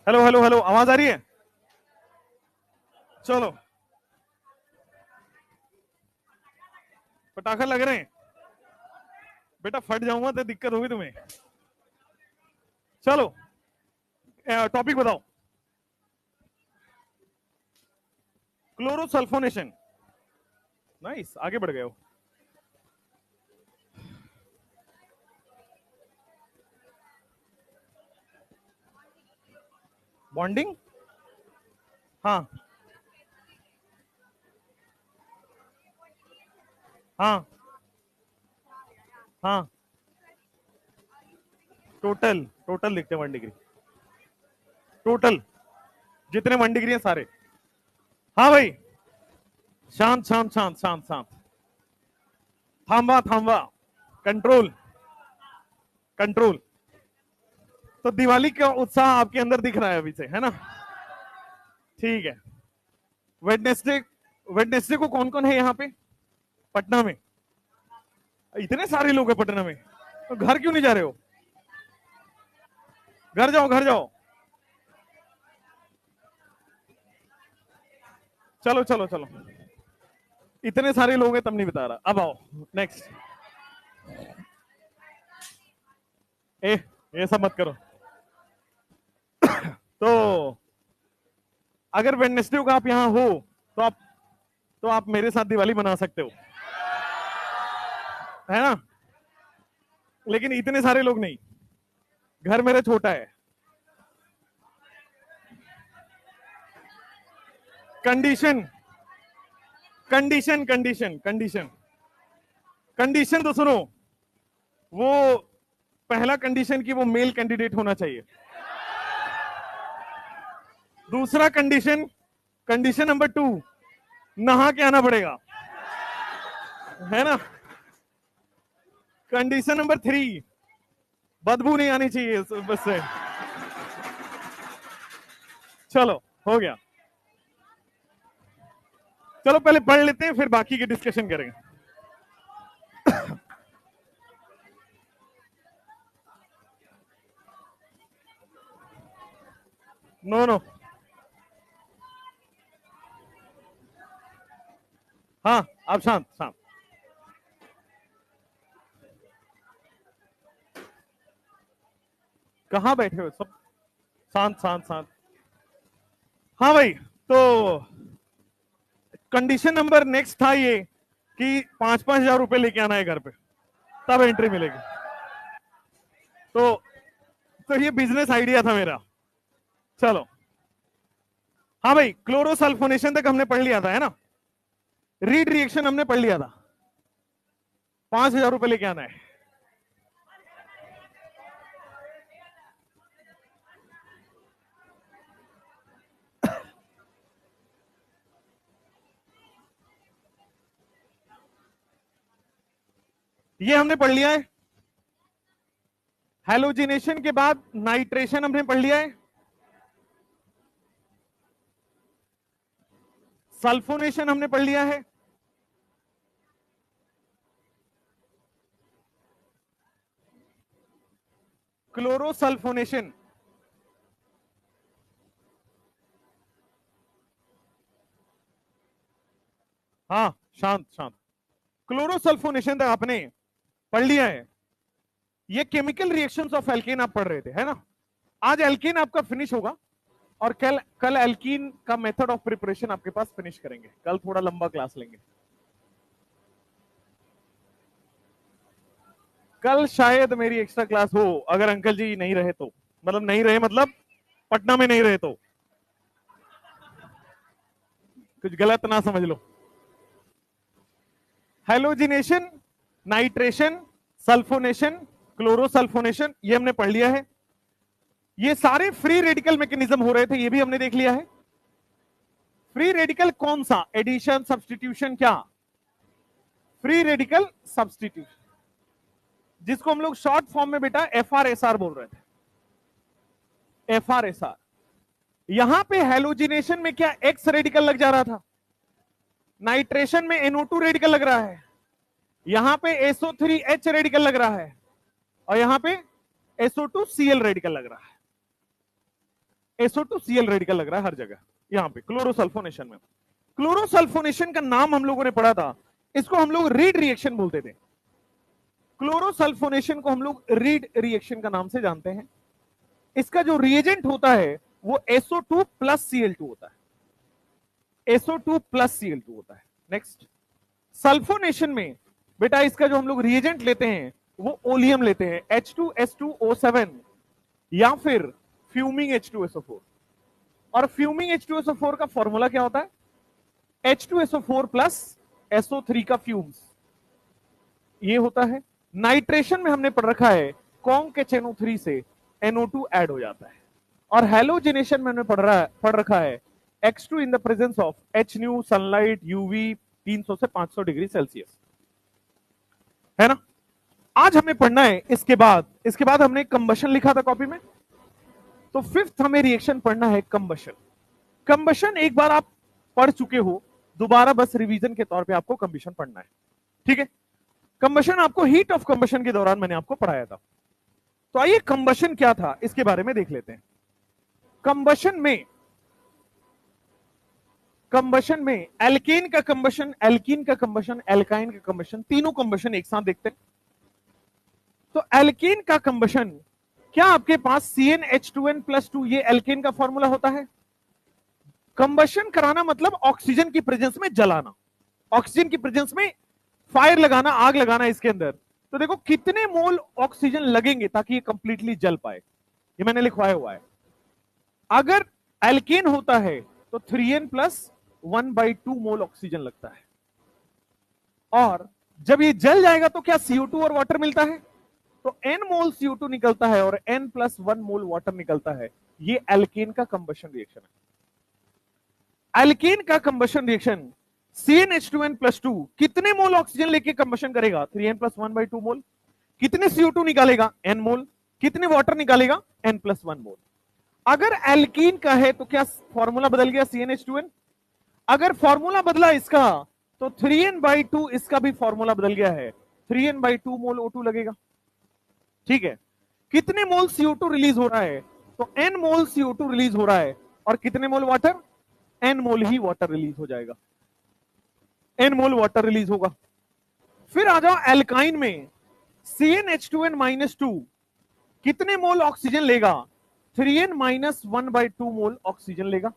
Hello hello hello, आवाज आ रही है? चलो, पटाखा लग रहे हैं। बेटा फट जाऊंगा तो दिक्कत होगी तुम्हें। चलो, टॉपिक बताओ। क्लोरोसल्फोनेशन। नाइस, आगे बढ़ गए हो। बॉन्डिंग। हाँ हाँ हाँ। टोटल टोटल लिखते हैं 1 डिग्री। टोटल जितने 1 डिग्री हैं सारे। हाँ भाई, शांत शांत शांत शांत शांत। थांबा थांबा। Control control. तो दिवाली का उत्साह आपके अंदर दिख रहा है अभी से, है ना? ठीक है। वेडनेसडे, वेडनेसडे को कौन कौन है यहाँ पे पटना में? इतने सारे लोग हैं पटना में, तो घर क्यों नहीं जा रहे हो? घर जाओ, घर जाओ। चलो चलो चलो, इतने सारे लोग हैं तब नहीं बता रहा। अब आओ नेक्स्ट। ए, ये सब मत करो। तो अगर वेडनेसडे को आप यहाँ हो तो आप मेरे साथ दिवाली मना सकते हो, है ना? लेकिन इतने सारे लोग नहीं, घर मेरा छोटा है। Condition condition condition condition condition तो सुनो। वो पहला कंडीशन की वो मेल कैंडिडेट होना चाहिए। दूसरा कंडीशन, कंडीशन नंबर 2, नहा के आना पड़ेगा, है ना? कंडीशन नंबर 3, बदबू नहीं आनी चाहिए बस से। चलो, हो गया। चलो पहले पढ़ लेते हैं, फिर बाकी की डिस्कशन करेंगे। नो नो, हाँ, आप शांत शांत। कहाँ बैठे हो सब? शांत शांत शांत। हाँ भाई, तो कंडीशन नंबर नेक्स्ट था ये कि 5,000-5,000 रुपए लेके आना है घर पे, तब एंट्री मिलेगी। तो ये बिजनेस आइडिया था मेरा। चलो, हाँ भाई, क्लोरोसल्फोनेशन तक हमने पढ़ लिया था, है ना? रीड रिएक्शन हमने पढ़ लिया था। 5,000 रुपए लेके आना है। ये हमने पढ़ लिया है। हैलोजिनेशन के बाद नाइट्रेशन हमने पढ़ लिया है। सल्फोनेशन हमने पढ़ लिया है। क्लोरोसल्फोनेशन, हाँ शांत शांत। क्लोरोसल्फोनेशन तक आपने पढ़ लिया है। ये केमिकल रिएक्शंस ऑफ एल्केन आप पढ़ रहे थे, है ना? आज एल्केन आपका फिनिश होगा, और कल कल एल्कीन का मेथड ऑफ प्रिपरेशन आपके पास फिनिश करेंगे। कल थोड़ा लंबा क्लास लेंगे। कल शायद मेरी एक्स्ट्रा क्लास हो, अगर अंकल जी नहीं रहे तो। मतलब नहीं रहे मतलब पटना में नहीं रहे तो, कुछ गलत ना समझ लो। हैलोजिनेशन, नाइट्रेशन, सल्फोनेशन, क्लोरोसल्फोनेशन, ये हमने पढ़ लिया है। ये सारे फ्री रेडिकल मैकेनिज्म हो रहे थे, ये भी हमने देख लिया है। फ्री रेडिकल कौन सा? एडिशन, सब्स्टिट्यूशन, क्या? फ्री रेडिकल सब्स्टिट्यूशन, जिसको हम लोग शॉर्ट फॉर्म में बेटा FRSR बोल रहे थे। FRSR। यहां पे हैलोजिनेशन में क्या एक्स रेडिकल लग जा रहा था, नाइट्रेशन में NO2 रेडिकल लग रहा है, यहां पे SO3H रेडिकल लग रहा है, और यहां पे SO2Cl रेडिकल लग रहा है। SO2Cl रेडिकल लग रहा है हर जगह। यहां पे क्लोरोसल्फोनेशन में, क्लोरोसल्फोनेशन का नाम हम लोगों ने पढ़ा था, इसको हम लोग रीड रिएक्शन बोलते थे। क्लोरोसल्फोनेशन को हम लोग रीड रिएक्शन का नाम से जानते हैं। इसका जो रिएजेंट होता है वो SO2 प्लस Cl2 होता है, SO2 प्लस Cl2 होता है। नेक्स्ट, सल्फोनेशन में बेटा इसका जो हम लोग रिएजेंट लेते हैं वो ओलियम लेते हैं, H2S2O7 या फिर फ्यूमिंग H2SO4। और फ्यूमिंग H2SO4 का फॉर्मूला क्या होता है? H2SO4 प्लस SO3 का फ्यूम्स, ये होता है। नाइट्रेशन में हमने पढ़ रखा है कॉन्क HNO3 से NO2 ऐड हो जाता है। और हैलोजिनेशन में हमने पढ़ रखा है X2 in the presence of HNu, sunlight, UV 300 से 500 डिग्री सेल्सियस, है ना। आज हमें पढ़ना है इसके बाद हमने कंबशन लिखा था कॉपी में, तो फिफ्थ हमें रिएक्शन पढ़ना है कंबशन। कंबशन एक बार आप पढ़ चुके हो, दोबारा बस रिवीजन के तौर पे आपको कंबशन पढ़ना है, ठीक है। कंबशन आपको हीट ऑफ कंबशन के दौरान मैंने आपको पढ़ाया था। तो आइए कंबशन क्या था इसके बारे में देख लेते हैं। कंबशन में एल्केन का कंबशन, एल्कीन का कंबशन, एल्काइन का कंबशन, तीनों कंबशन एक साथ देखते हैं। तो एल्केन का कंबशन, क्या आपके पास CnH2n+2 ये एल्केन का फॉर्मूला होता है? कंबशन कराना मतलब ऑक्सीजन की प्रेजेंस में जलाना, ऑक्सीजन की प्रेजेंस में फायर लगाना, आग लगाना इसके अंदर। तो देखो कितने मोल ऑक्सीजन लगेंगे ताकि ये कंप्लीटली जल पाए, ये मैंने लिखवाया हुआ है। अगर एल्केन होता है तो 3n+1/2 मोल ऑक्सीजन लगता है। और जब ये जल जाएगा तो क्या CO2 और वाटर मिलता है? तो n मोल CO2 निकलता है और n+1 मोल वाटर निकलता है। ये एल्केन का कंबशन रिएक्शन है। एल्केन का कंबशन रिएक्शन CnH2n+2 कितने मोल ऑक्सीजन लेके कंबशन करेगा? 3n+1/2 मोल। कितने CO2 निकालेगा? n मोल। कितने वाटर निकालेगा? n+1 मोल। अगर एल्कीन का है तो क्या फॉर्मूला बदल गया CnH2n? अगर फॉर्मूला बदला इसका तो 3n/2 इसका भी फॉर्मूला बदल गया है, 3n/2 मोल O2 लगेगा, ठीक है। कितने मोल CO2 रिलीज हो रहा है? तो n मोल CO2 रिलीज हो रहा है। और कितने मोल वाटर? n मोल ही वाटर रिलीज हो जाएगा, n मोल वाटर रिलीज होगा। फिर आ जाओ एल्काइन में, CnH2n-2 कितने मोल ऑक्सीजन लेगा? 3n-1/2 मोल ऑक्सीजन लेगा।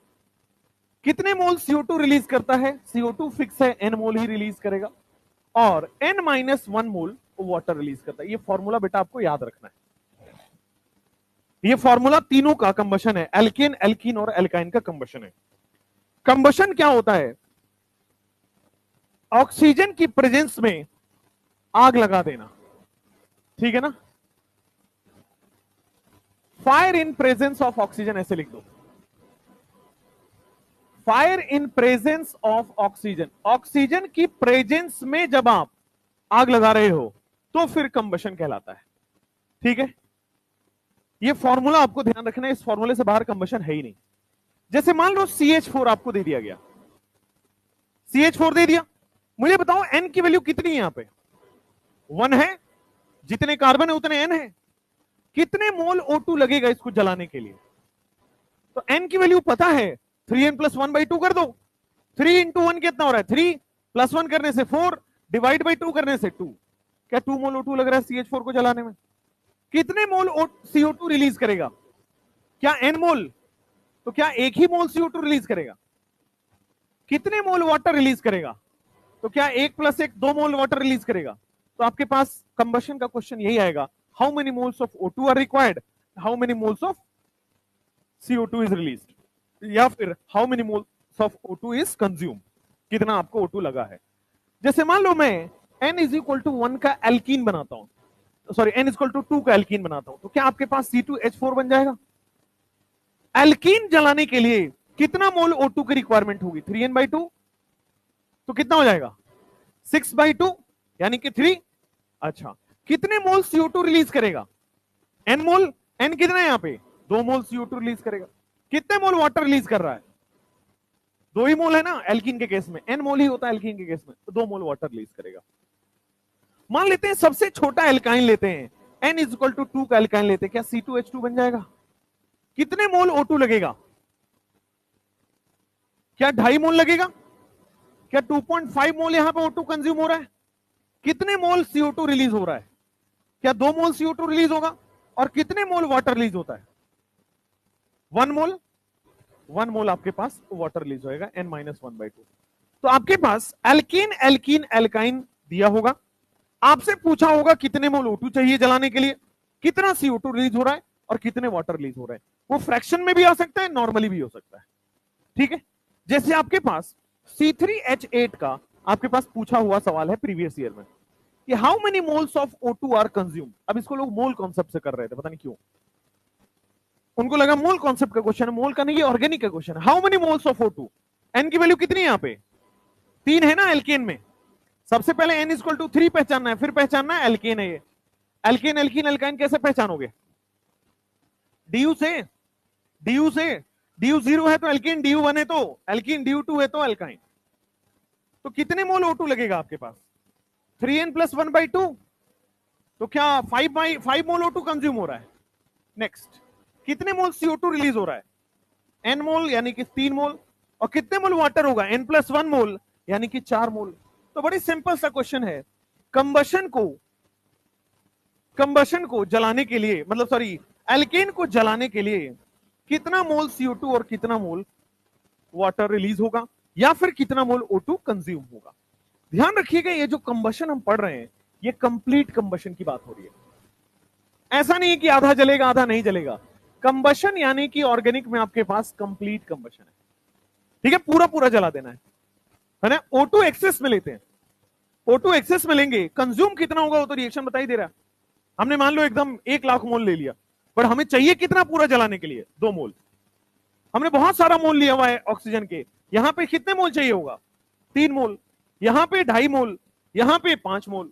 कितने मोल CO2 रिलीज करता है? CO2 फिक्स है, n मोल ही रिलीज करेगा। और n-1 मोल वाटर रिलीज करता है। ये फॉर्मूला बेटा आपको याद रखना है। ये फॉर्मूला तीनों का कंबशन है, एल्केन, एल्कीन और एल्काइन का कंबशन है। कंबशन क्या होता है? ऑक्सीजन की प्रेजेंस में आग लगा देना, ठीक है ना। Fire in presence of oxygen, ऐसे लिख दो, fire in presence of oxygen. Oxygen की प्रेजेंस में जब आप आग लगा रहे हो तो फिर कंबशन कहलाता है, ठीक है। ये फॉर्मूला आपको ध्यान रखना है, इस फॉर्मूले से बाहर कंबशन है ही नहीं। जैसे मान लो CH4 आपको दे दिया गया, CH4 दे दिया, मुझे बताओ N की वैल्यू कितनी है? यहां पे 1 है, जितने कार्बन है उतने N है। कितने मोल O2 लगेगा इसको जलाने के लिए? तो N की वैल्यू पता है, 3n+1/2 कर दो। 3 × 1 कितना हो रहा है? 3 + 1 करने से 4 डिवाइड बाई 2 करने से 2। क्या 2 मोल O2 लग रहा है CH4 को जलाने में? कितने मोल CO2 रिलीज करेगा? क्या n मोल? तो क्या एक ही मोल CO2 रिलीज करेगा? कितने मोल वाटर रिलीज करेगा? तो क्या 1 + 1 2 मोल वाटर रिलीज करेगा? तो आपके पास कंबशन का क्वेश्चन यही आएगा, how many moles of O2 are required, how many moles of CO2 is released, या फिर how many moles of O2 is consume, कितना आपको O2 लगा है। जैसे मान लो मैं n = 1 का एल्कीन बनाता हूं, सॉरी n = 2 का एल्कीन बनाता हूं, तो क्या आपके पास C2H4 बन जाएगा? एल्कीन जलाने के लिए कितना मोल O2 की रिक्वायरमेंट होगी? 3n/2, तो कितना हो जाएगा? 6/2 यानी कि 3। अच्छा, कितने मोल CO2 रिलीज करेगा? n मोल। n कितना है यहां पे? 2 मोल CO2 रिलीज करेगा। कितने मोल वाटर रिलीज कर रहा है? 2 ही मोल है ना एल्कीन के केस में, n मोल ही होता है एल्कीन के केस में, तो 2 मोल वाटर रिलीज करेगा। मान लेते हैं सबसे छोटा एल्काइन लेते हैं, n = 2 का एल्काइन लेते हैं, क्या C2H2 बन जाएगा? कितने मोल O2 लगेगा? क्या 2.5 मोल लगेगा? क्या 2.5 मोल यहां पे O2 कंज्यूम हो रहा है? कितने मोल CO2 रिलीज हो रहा है? क्या 2 मोल CO2 रिलीज होगा? और कितने मोल वाटर रिलीज होता है? 1 मोल। 1 मोल आपके पास वाटर रिलीज होएगा N-1/2। तो आपके पास एल्कीन एल्कीन एल्काइन दिया होगा, आपसे पूछा होगा कितने मोल O2 चाहिए जलाने के लिए, कितना CO2 रिलीज हो रहा है और कितने वाटर रिलीज हो रहे हैं। वो फ्रैक्शन में भी आ सकता है, नॉर्मली भी हो सकता है। ठीक है, जैसे आपके पास C3H8 का आपके पास पूछा हुआ सवाल है प्रीवियस ईयर में कि how many moles of O2 are consume. अब इसको लोग मोल कॉन्सेप्ट से कर रहे थे, पता नहीं क्यों, उनको लगा मोल कॉन्सेप्ट का क्वेश्चन है, मोल का नहीं, ये ऑर्गेनिक का क्वेश्चन है। How many moles of O2, N की वैल्यू कितनी है यहाँ पे? 3 है ना एल्केन में। सबसे पहले N=3 पहचानना है, फिर पहचानना है एल्केन है ये। एल्केन एल्कीन एल्काइन कैसे पहचानोगे? DU से, DU से, DU 0 है तो एल्कीन, DU 1 है तो एल्कीन, DU 2 है तो एल्काइन। तो कितने मोल O2 लगेगा आपके पास? 3n+1/2। तो क्या 5 मोल O2 कंज्यूम हो रहा है। नेक्स्ट, कितने मोल CO2 रिलीज हो रहा है? n मोल यानी कि 3 मोल। और कितने मोल वाटर होगा? n+1 मोल यानी कि 4 मोल। तो बड़ी सिंपल सा क्वेश्चन है, कंबशन को जलाने के लिए, मतलब सॉरी एल्केन को जलाने के लिए कितना मोल CO2 और कितना मोल वाटर रिलीज होगा, या फिर कितना मोल O2 कंज्यूम होगा। ध्यान रखिएगा, ये जो कंबशन हम पढ़ रहे हैं ये कंप्लीट कंबशन की बात हो रही है। ऐसा नहीं है कि आधा जलेगा आधा नहीं जलेगा। कंबशन यानी कि ऑर्गेनिक में आपके पास कंप्लीट कंबशन है। ठीक है, पूरा पूरा जला देना है ना। O2 एक्सेस में लेते हैं, O2 एक्सेस में लेंगे, कंज्यूम कितना होगा वो तो रिएक्शन बता ही दे रहा है। हमने मान लो एकदम 1 लाख मोल ले लिया, पर हमें चाहिए कितना पूरा जलाने के लिए? 2 मोल। हमने बहुत सारा मोल लिया हुआ है ऑक्सीजन के, यहां पे कितने मोल चाहिए होगा? 3 मोल। यहां पे 2.5 मोल, यहां पे 5 मोल।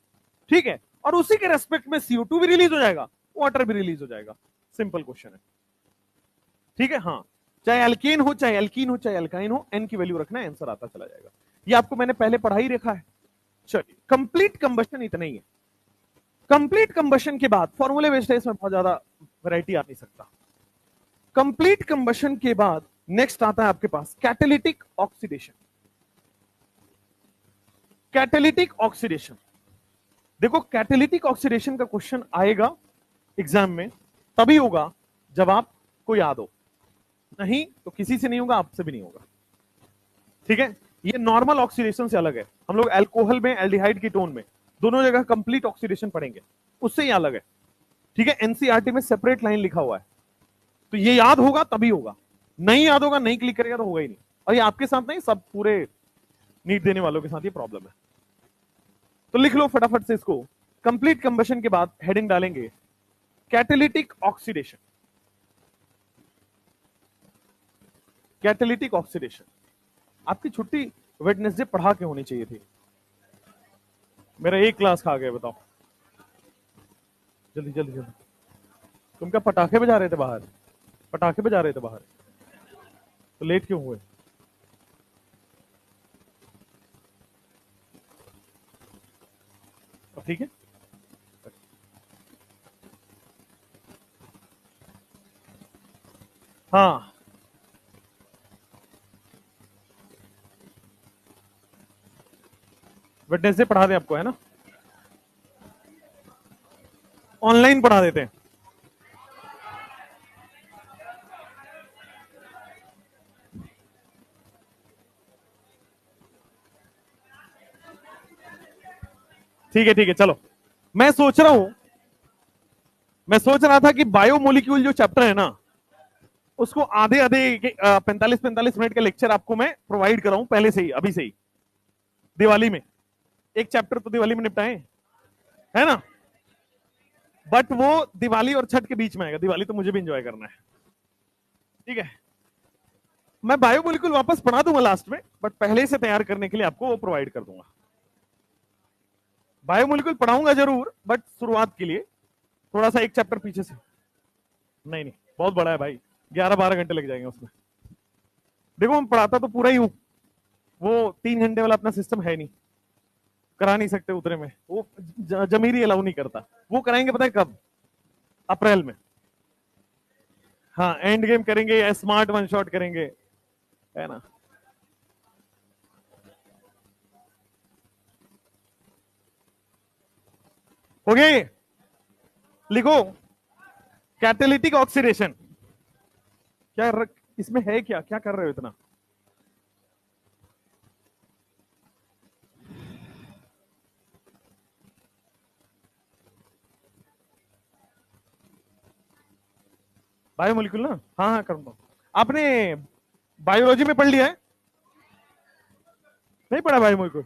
ठीक है, और उसी के रेस्पेक्ट में CO2 भी रिलीज हो जाएगा, वाटर भी रिलीज हो जाएगा। सिंपल क्वेश्चन है। ठीक है, हाँ, चाहे एल्केन हो, चाहे एल्कीन हो, चाहे एल्काइन हो, एन की वैल्यू रखना है, आंसर आता चला जाएगा। ये आपको मैंने पहले पढ़ा ही रखा है। चलिए, कंप्लीट कंबशन इतना ही है। कंप्लीट कंबशन के बाद फॉर्मूले बेस्ड है, इसमें बहुत ज्यादा वैरायटी आ नहीं सकता। कंप्लीट कंबशन के बाद नेक्स्ट आता है आपके पास कैटालिटिक ऑक्सीडेशन। कैटालिटिक ऑक्सीडेशन, देखो कैटालिटिक ऑक्सीडेशन का क्वेश्चन आएगा एग्जाम में तभी होगा जब आपको याद हो, नहीं तो किसी से नहीं होगा, आपसे भी नहीं होगा। ठीक है, ये नॉर्मल ऑक्सीडेशन से अलग है। हम लोग अल्कोहल में, एल्डिहाइड की टोन में दोनों जगह कंप्लीट ऑक्सीडेशन पढ़ेंगे, उससे ही अलग है। ठीक है, एनसीईआरटी में सेपरेट लाइन लिखा हुआ है, तो ये याद होगा तभी होगा, नहीं याद होगा, नहीं क्लिक करेगा तो होगा ही नहीं। और ये आपके साथ नहीं, सब पूरे नीट देने वालों के साथ ये प्रॉब्लम है। तो लिख लो फटाफट से इसको। कंप्लीट कंबशन के बाद हेडिंग डालेंगे कैटालिटिक ऑक्सीडेशन। Catalytic oxidation. आपकी छुट्टी वेडनेसडे पढ़ा के होनी चाहिए थी। मेरा एक क्लास खा गया, बताओ जल्दी जल्दी जल्दी। तुम क्या पटाखे बजा रहे थे बाहर? पटाखे बजा रहे थे बाहर, तो लेट क्यों हुए? ठीक है, हाँ वेडनेसडे पढ़ा दें आपको, है ना, ऑनलाइन पढ़ा देते हैं। ठीक है चलो। मैं सोच रहा हूं, मैं सोच रहा था कि बायोमोलिक्यूल जो चैप्टर है ना, उसको आधे आधे 45-45 मिनट के लेक्चर आपको मैं प्रोवाइड कराऊं पहले से ही, अभी से ही, दिवाली में। एक चैप्टर तो दिवाली में निपटाए, है ना। बट वो दिवाली और छठ के बीच में आएगा, दिवाली तो मुझे भी एंजॉय करना है। ठीक है, मैं बायोमोलिक्यूल वापस पढ़ा दूंगा लास्ट में, बट पहले से तैयार करने के लिए आपको वो प्रोवाइड कर दूंगा। बायोमोलिक्यूल पढ़ाऊंगा जरूर, बट शुरुआत के लिए थोड़ा सा एक चैप्टर पीछे से। नहीं नहीं, बहुत बड़ा है भाई, 11-12 घंटे लग जाएंगे उसमें। देखो मैं पढ़ाता तो पूरा ही हूं, वो 3 घंटे वाला अपना सिस्टम है नहीं, करा नहीं सकते उतरे में, वो जमीरी अलाउ नहीं करता। वो कराएंगे पता है कब? अप्रैल में। हाँ, एंड गेम करेंगे या स्मार्ट वन शॉट करेंगे, है ना। हो गया ये, लिखो कैटेलिटिक ऑक्सीडेशन। क्या इसमें है, क्या क्या कर रहे हो इतना? बायोमोलिक्यूल ना, हाँ हाँ करूंगा। आपने बायोलॉजी में पढ़ लिया है? नहीं पढ़ा बायोमोलिक्यूल?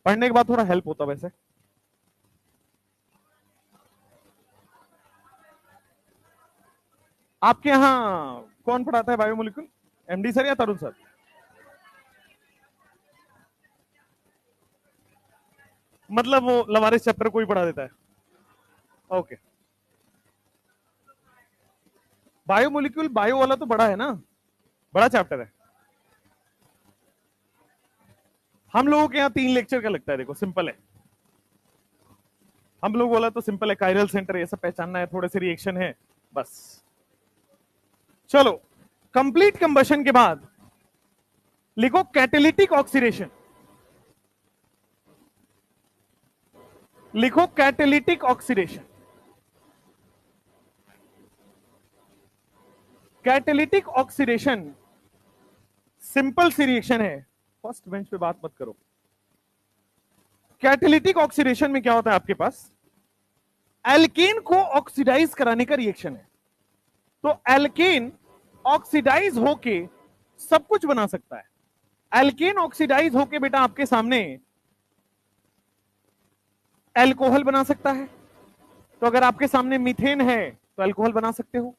पढ़ने के बाद थोड़ा हेल्प होता वैसे। आपके यहाँ कौन पढ़ाता है बायोमोलिक्यूल? एमडी सर या तरुण सर? मतलब वो लवारिस चैप्टर कोई पढ़ा देता है? ओके। बायोमोलिक्यूल बायो वाला तो बड़ा है ना, बड़ा चैप्टर है। हम लोगों के यहाँ 3 लेक्चर का लगता है, देखो सिंपल है। हम लोग वाला तो सिंपल है, कायरल सेंटर ये सब पहचानना है, थोड़े से रिएक्शन है बस। चलो, कंप्लीट कंबशन के बाद लिखो कैटेलिटिक ऑक्सीडेशन। लिखो catalytic oxidation. Catalytic oxidation simple सी रिएक्शन है। फर्स्ट बेंच पे बात मत करो। कैटेलिटिक ऑक्सीडेशन में क्या होता है, आपके पास एल्केन को ऑक्सीडाइज कराने का रिएक्शन है। तो एल्केन ऑक्सीडाइज होके सब कुछ बना सकता है। एल्केन ऑक्सीडाइज होके बेटा आपके सामने एल्कोहल बना सकता है। तो अगर आपके सामने मीथेन है तो एल्कोहल बना सकते हो।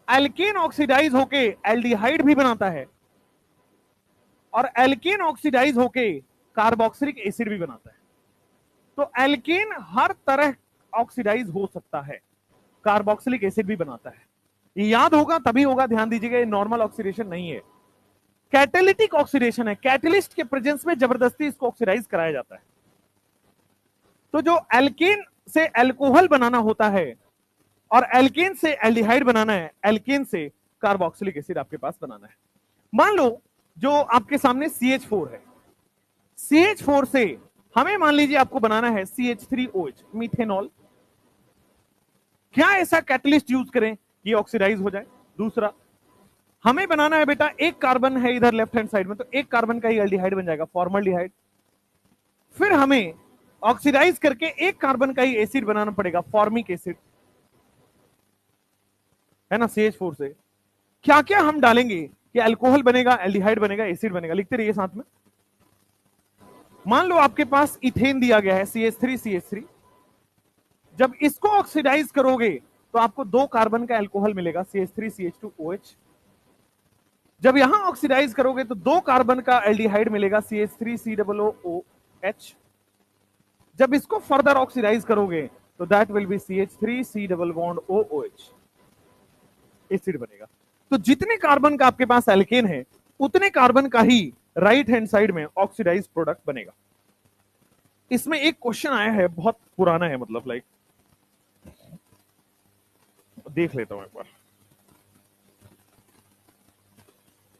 एल्केन ऑक्सीडाइज होके एल्डिहाइड भी बनाता है, और एल्केन ऑक्सीडाइज होके कार्बोक्सिलिक एसिड भी बनाता है। तो एल्केन हर तरह ऑक्सीडाइज हो सकता है, कार्बोक्सिलिक एसिड भी बनाता है। ये याद होगा तभी होगा, ध्यान दीजिएगा, ये नॉर्मल ऑक्सीडेशन नहीं है, कैटेलिटिक ऑक्सीडेशन है। कैटेलिस्ट के प्रेजेंस में जबरदस्ती इसको ऑक्सीडाइज कराया जाता है। तो जो एल्केन से एल्कोहल बनाना होता है और एल्केन से एल्डिहाइड बनाना है, एल्केन से कार्बोक्सिलिक एसिड आपके पास बनाना है। मान लो जो आपके सामने CH4 है, CH4 से हमें मान लीजिए आपको बनाना है CH3OH, मीथेनॉल। क्या ऐसा कैटलिस्ट यूज करें कि ऑक्सीडाइज हो जाए? दूसरा, हमें बनाना है बेटा, एक कार्बन है इधर लेफ्ट हैंड साइड में, तो एक कार्बन का ही एल्डिहाइड बन जाएगा, फॉर्मल्डिहाइड। फिर हमें ऑक्सीडाइज करके एक कार्बन का ही एसिड बनाना पड़ेगा, फॉर्मिक एसिड, है ना। CH4 से क्या क्या हम डालेंगे कि अल्कोहल बनेगा, एल्डिहाइड बनेगा, एसिड बनेगा, लिखते रहिए साथ में। मान लो आपके पास इथेन दिया गया है, CH3CH3। जब इसको ऑक्सीडाइज करोगे तो आपको 2 कार्बन का अल्कोहल मिलेगा, CH3CH2OH। जब यहां ऑक्सीडाइज करोगे तो 2 कार्बन का एल्डिहाइड मिलेगा, CH3COOH। जब इसको फर्दर ऑक्सीडाइज करोगे तो that will be CH3C OOH, acid बनेगा। तो जितने कार्बन का आपके पास एल्केन है, उतने कार्बन का ही राइट हैंड साइड में ऑक्सीडाइज प्रोडक्ट बनेगा। इसमें एक क्वेश्चन आया है, बहुत पुराना है, मतलब लाइक देख लेता हूं एक बार।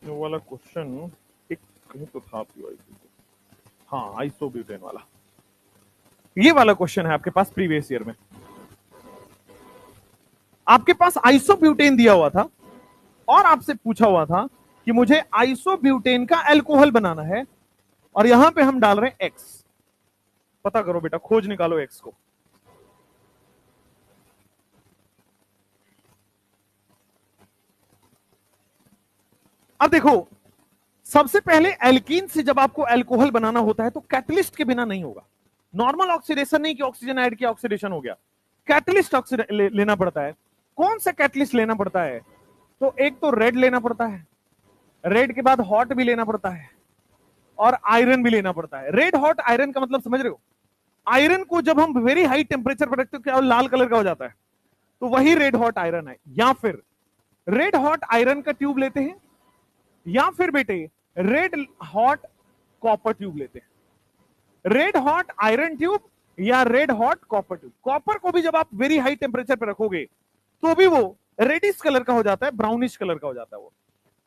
वो वाला क्वेश्चन एक कहीं तो था, हाँ, आइसोब्यूटेन वाला। ये वाला क्वेश्चन है आपके पास प्रीवियस ईयर में। आपके पास आइसोब्यूटेन दिया हुआ था और आपसे पूछा हुआ था कि मुझे आइसोब्यूटेन का अल्कोहल बनाना है, और यहां पे हम डाल रहे हैं एक्स। पता करो बेटा, खोज निकालो एक्स को। अब देखो, सबसे पहले एल्कीन से जब आपको अल्कोहल बनाना होता है तो कैटलिस्ट के बिना नहीं होगा। नॉर्मल ऑक्सीडेशन नहीं कि ऑक्सीजन ऐड किया ऑक्सीडेशन हो गया, कैटलिस्ट लेना पड़ता है। कौन सा कैटलिस्ट लेना पड़ता है? तो एक तो रेड लेना पड़ता है, रेड के बाद हॉट भी लेना पड़ता है, और आयरन भी लेना पड़ता है। रेड हॉट आयरन का मतलब समझ रहे हो? आयरन को जब हम वेरी हाई टेम्परेचर पर रखते हो क्या लाल कलर का हो जाता है, तो वही रेड हॉट आयरन है। या फिर रेड हॉट आयरन का ट्यूब लेते हैं, या फिर बेटे रेड हॉट कॉपर ट्यूब लेते हैं। रेड हॉट आयरन ट्यूब या red hot copper tube. Copper को भी जब आप वेरी हाई टेम्परेचर पर रखोगे तो भी वो रेडिश कलर का हो जाता है, ब्राउनिश कलर का हो जाता है वो।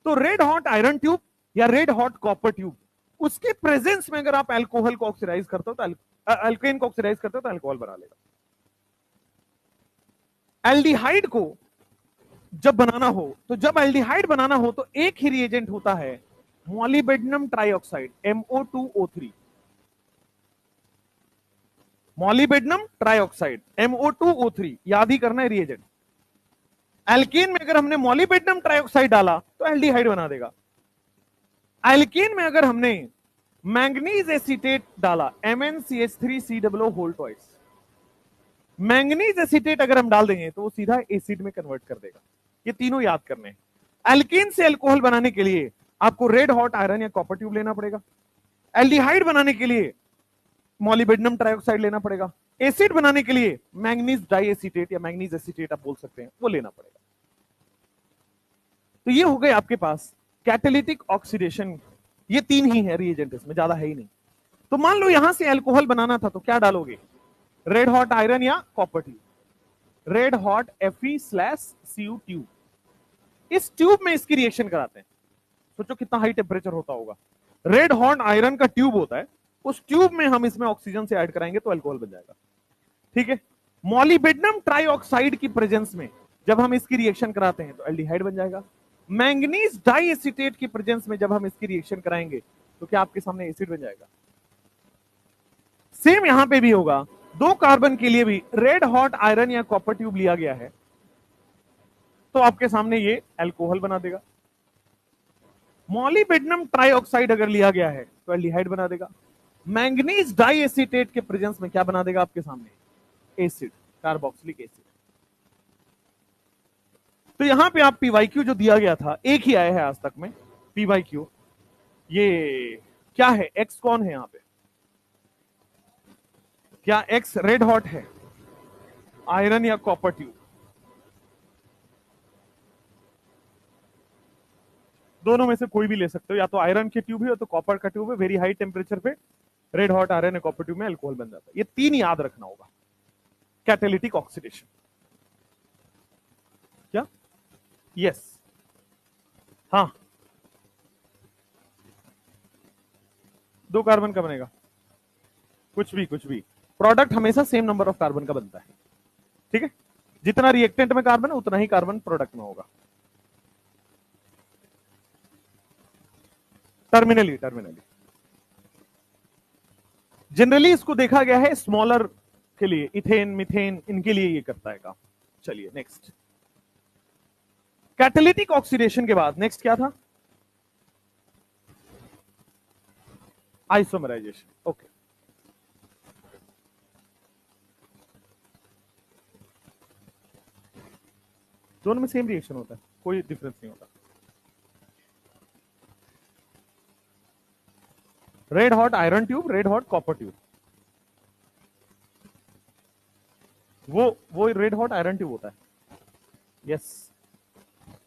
तो रेड हॉट आयरन ट्यूब या रेड हॉट कॉपर ट्यूब, उसके प्रेजेंस में अगर आप अल्कोहल को ऑक्सीडाइज करते हो तो अल्केन को ऑक्सीडाइज करते हो तो अल्कोहल बना लेगा। एल्डिहाइड को जब बनाना हो, तो जब एल्डिहाइड बनाना हो तो एक ही रिएजेंट होता है, molybdenum trioxide MO2O3। Molybdenum trioxide MO2O3 याद ही करना है रिएजेंट। एल्केन में अगर हमने मॉलिबेडनम ट्राइऑक्साइड डाला तो एल्डिहाइड बना देगा। एल्केन में अगर हमने मैंगनीज एसीटेट डाला MnCH3COO whole twice, manganese acetate अगर हम डाल देंगे तो वो सीधा एसिड में कन्वर्ट कर देगा। ये तीनों याद करने हैं। एल्केन से अल्कोहल बनाने के लिए आपको रेड हॉट आयरन या कॉपर ट्यूब लेना पड़ेगा। एल्डिहाइड बनाने के लिए मॉलिबेडनम ट्राइऑक्साइड लेना पड़ेगा। एसिड बनाने के लिए मैंगनीज डाइएसीटेट या मैंगनीज एसीटेट आप बोल सकते हैं, वो लेना पड़ेगा। तो ये हो गए आपके पास कैटालिटिक ऑक्सीडेशन। ये तीन ही है रिएजेंट, इसमें ज्यादा है ही नहीं। तो मान लो यहां से अल्कोहल बनाना था तो क्या डालोगे, रेड हॉट आयरन या copper tube, red hot Fe/Cu tube. इस ट्यूब में इसकी रिएक्शन कराते हैं। सोचो कितना हाई टेम्परेचर होता होगा। रेड हॉट आयरन का ट्यूब होता है, उस ट्यूब में हम इसमें ऑक्सीजन से ऐड कराएंगे तो अल्कोहल बन जाएगा। ठीक है। मॉलिबेडनम ट्राइऑक्साइड की प्रेजेंस में जब हम इसकी रिएक्शन कराते हैं तो एल्डिहाइड बन जाएगा। मैंगनीज डाइएसीटेट की प्रेजेंस में जब हम इसकी रिएक्शन कराएंगे तो क्या आपके सामने एसिड बन जाएगा। सेम यहां पे भी होगा। 2 कार्बन के लिए भी रेड हॉट आयरन या कॉपर ट्यूब लिया गया है तो आपके सामने ये अल्कोहल बना देगा। मॉलिबेडनम ट्राइऑक्साइड अगर लिया गया है तो एल्डिहाइड बना देगा। मैंगनीज डाइएसीटेट के प्रेजेंस में क्या बना देगा आपके सामने, एसिड, कार्बोक्सिलिक एसिड। तो यहां पे आप PYQ जो दिया गया था, एक ही आया है आज तक में PYQ। ये क्या है, एक्स कौन है यहां पे, क्या एक्स रेड हॉट है, आयरन या कॉपर ट्यूब? दोनों में से कोई भी ले सकते हो, या तो आयरन के ट्यूब है या तो कॉपर का ट्यूब है। वेरी हाई टेम्परेचर पे रेड हॉट आयरन या कॉपर ट्यूब में अल्कोहल बन जाता है। ये तीन याद रखना होगा। कैटालिटिक ऑक्सीडेशन, क्या? यस, हाँ। 2 कार्बन का बनेगा, कुछ भी प्रोडक्ट हमेशा सेम नंबर ऑफ कार्बन का बनता है। ठीक है, जितना रिएक्टेंट में कार्बन है उतना ही कार्बन प्रोडक्ट में होगा। टर्मिनली जनरली इसको देखा गया है स्मॉलर के लिए, इथेन मिथेन इनके लिए ये करता है काम। चलिए नेक्स्ट, कैटालिटिक ऑक्सीडेशन के बाद नेक्स्ट क्या था, आइसोमराइजेशन। ओके, दोनों में सेम रिएक्शन होता है, कोई डिफरेंस नहीं होता। Red hot iron tube, red hot copper tube, वो रेड हॉट आयरन ट्यूब होता है। यस,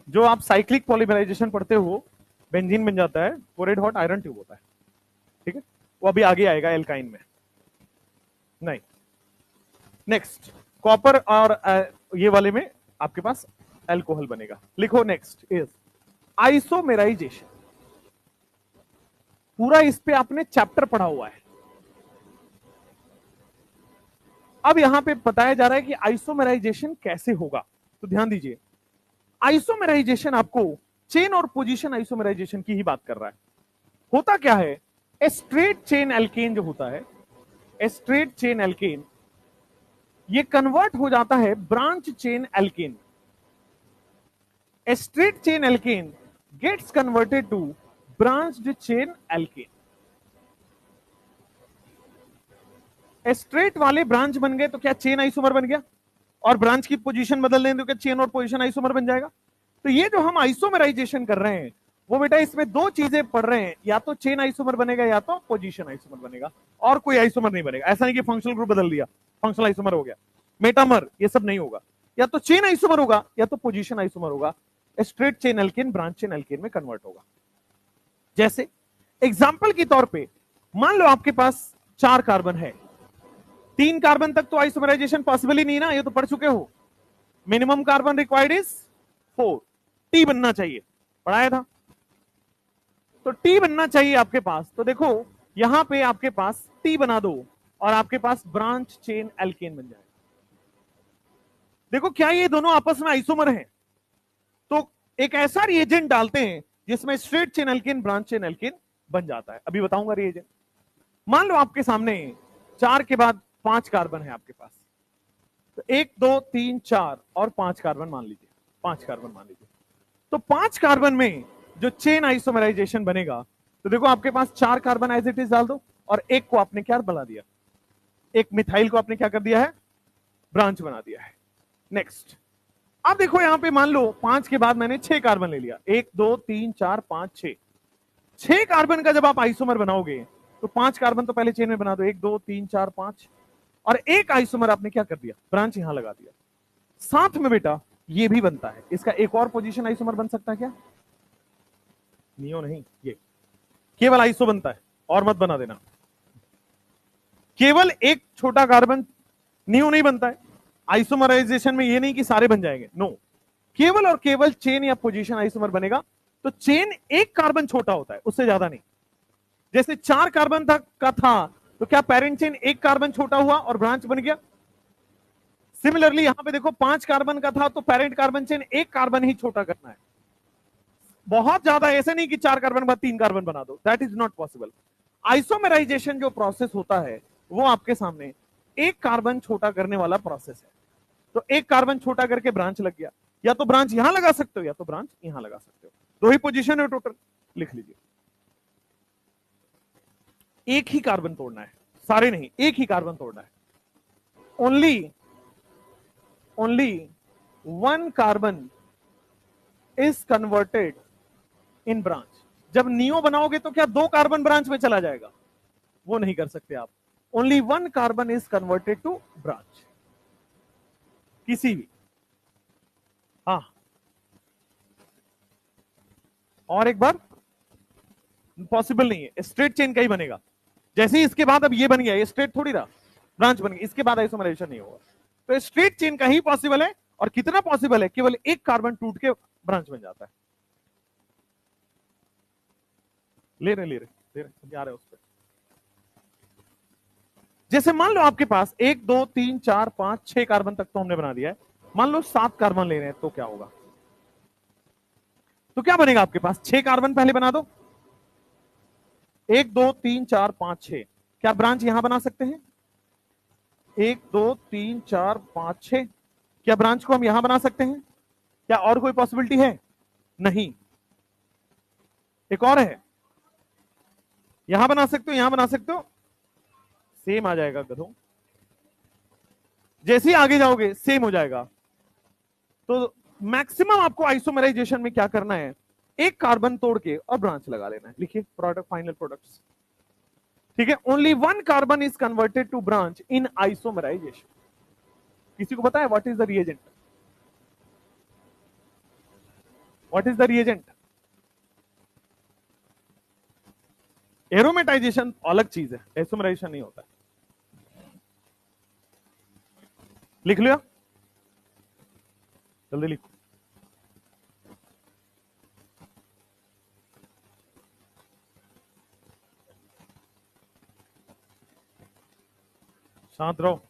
जो आप साइक्लिक पॉलीमराइजेशन पढ़ते हो, बेंजीन बन जाता है, वो रेड हॉट आयरन ट्यूब होता है। ठीक है, वो अभी आगे आएगा एल्काइन में। नहीं, नेक्स्ट कॉपर और ये वाले में आपके पास अल्कोहल बनेगा। लिखो नेक्स्ट इज आइसोमेराइजेशन। पूरा इस पे आपने चैप्टर पढ़ा हुआ है। अब यहां पे बताया जा रहा है कि आइसोमेराइजेशन कैसे होगा। तो ध्यान दीजिए, आइसोमेराइजेशन आपको चेन और पोजीशन आइसोमेराइजेशन की ही बात कर रहा है। होता क्या है, ए स्ट्रेट चेन एल्केन जो होता है, ए स्ट्रेट चेन एल्केन, ये कन्वर्ट हो जाता है branch chain alkane. A straight chain alkane gets converted to branched chain alkane. Straight वाले ब्रांच बन गए तो क्या चेन आइसोमर बन गया, और ब्रांच की पोजीशन बदल दें तो क्या चेन और पोजीशन आइसोमर बन जाएगा। तो ये जो हम आइसोमराइजेशन कर रहे हैं वो बेटा इसमें 2 चीजें पढ़ रहे हैं, या तो चेन आइसोमर बनेगा या तो पोजीशन आइसोमर बनेगा, और कोई आइसोमर नहीं बनेगा। ऐसा नहीं कि फंक्शनल ग्रुप बदल दिया, फंक्शनल आइसोमर हो गया, मेटामर, ये सब नहीं होगा। या तो चेन आइसोमर होगा या तो पोजीशन आइसोमर होगा। Straight chain alkane branch chain alkane में कन्वर्ट होगा। जैसे एग्जाम्पल के तौर पे मान लो आपके पास 4 कार्बन है, 3 कार्बन तक तो आइसोमराइजेशन पॉसिबल ही नहीं ना, ये तो पढ़ चुके हो। Minimum carbon required is 4 T बनना चाहिए, पढ़ाया था। तो टी बनना चाहिए आपके पास, तो देखो यहां पे आपके पास टी बना दो और आपके पास ब्रांच चेन एल्केन बन जाएगा। देखो क्या ये दोनों आपस में आइसोमर हैं? तो एक ऐसा रिएजेंट डालते हैं जिसमें straight chain alkane branch chain alkane बन जाता है। अभी बताऊंगा रिएजेंट। मान लो आपके सामने 4 के बाद 5 कार्बन है आपके पास, तो 1 2 3 4 और 5 कार्बन मान लीजिए, 5 कार्बन मान लीजिए। तो 5 कार्बन में जो चेन आइसोमराइजेशन बनेगा, तो देखो आपके पास 4 कार्बन एज इट इज डाल दो और एक को आपने क्या बना दिया, एक मिथाइल को आपने क्या कर दिया है, ब्रांच बना दिया है। नेक्स्ट, अब देखो यहां पे मान लो 5 के बाद मैंने 6 कार्बन ले लिया, 1 2 3 4 5 6। 6 कार्बन का जब आप आइसोमर बनाओगे तो 5 कार्बन तो पहले चेन में बना दो, 1 2 3 4 5, और एक आइसोमर आपने क्या कर दिया, ब्रांच यहां लगा दिया। साथ में बेटा ये भी बनता है, इसका एक और पोजीशन आइसोमर बन सकता है क्या? नियो नहीं, ये केवल आइसो बनता है, और मत बना देना। केवल एक छोटा कार्बन नियो नहीं बनता है। आइसोमराइजेशन में ये नहीं कि सारे बन जाएंगे, नो, केवल और केवल चेन या पोजीशन आइसोमर बनेगा। तो चेन एक कार्बन छोटा होता है, उससे ज्यादा नहीं। जैसे 4 कार्बन का था, तो क्या पेरेंट चेन एक कार्बन छोटा हुआ और ब्रांच बन गया? सिमिलरली यहां पे देखो 5 कार्बन का था, तो पेरेंट कार्बन चेन एक कार्बन ही छोटा करना है, बहुत ज्यादा ऐसे नहीं कि 4 कार्बन बाद 3 कार्बन बना दो, that is not possible. Isomerization जो प्रोसेस होता है वो आपके सामने एक कार्बन छोटा करने वाला प्रोसेस है। तो एक कार्बन छोटा करके ब्रांच लग गया, या तो ब्रांच यहां लगा सकते हो या तो ब्रांच यहां लगा सकते हो, 2 ही पोजीशन है टोटल, लिख लीजिए। एक ही कार्बन तोड़ना है, सारे नहीं, एक ही कार्बन तोड़ना है। Only 1 carbon is converted in branch. जब नियो बनाओगे तो क्या 2 कार्बन ब्रांच में चला जाएगा? वो नहीं कर सकते आप। Only 1 carbon is converted to branch, किसी भी। हाँ, और एक बार, पॉसिबल नहीं है, स्ट्रेट चेन का ही बनेगा। जैसे ही इसके बाद अब ये बन गया, ये स्ट्रेट थोड़ी रहा, ब्रांच बन गया, इसके बाद आइसोमराइजेशन नहीं होगा। तो स्ट्रेट चेन का ही पॉसिबल है, और कितना पॉसिबल है, केवल एक कार्बन टूट के ब्रांच बन जाता है। ले रहे आ रहे उस पर। जैसे मान लो आपके पास 1 2 3 4 5 6 कार्बन तक तो हमने बना दिया है, मान लो 7 कार्बन ले रहे हैं, तो क्या होगा? तो क्या बनेगा आपके पास? 6 कार्बन पहले बना दो, 1 2 3 4 5 6। क्या ब्रांच यहां बना सकते हैं? 1 2 3 4 5 6। क्या ब्रांच को हम यहां बना सकते हैं? क्या और कोई पॉसिबिलिटी है? नहीं। एक और है, यहां बना सकते हो, यहां बना सकते हो, सेम आ जाएगा गधों। जैसे ही आगे जाओगे सेम हो जाएगा। तो मैक्सिमम आपको आइसोमराइजेशन में क्या करना है, एक कार्बन तोड़ के और ब्रांच लगा लेना है। लिखिए प्रोडक्ट, फाइनल प्रोडक्ट्स, ठीक है। Only 1 carbon is converted to branch in isomerization. किसी को पता है what is the reagent? What is the reagent? Aromatization अलग चीज है, आइसोमराइजेशन नहीं होता है। लिख लिया, जल्दी लिखो। शांत रहो।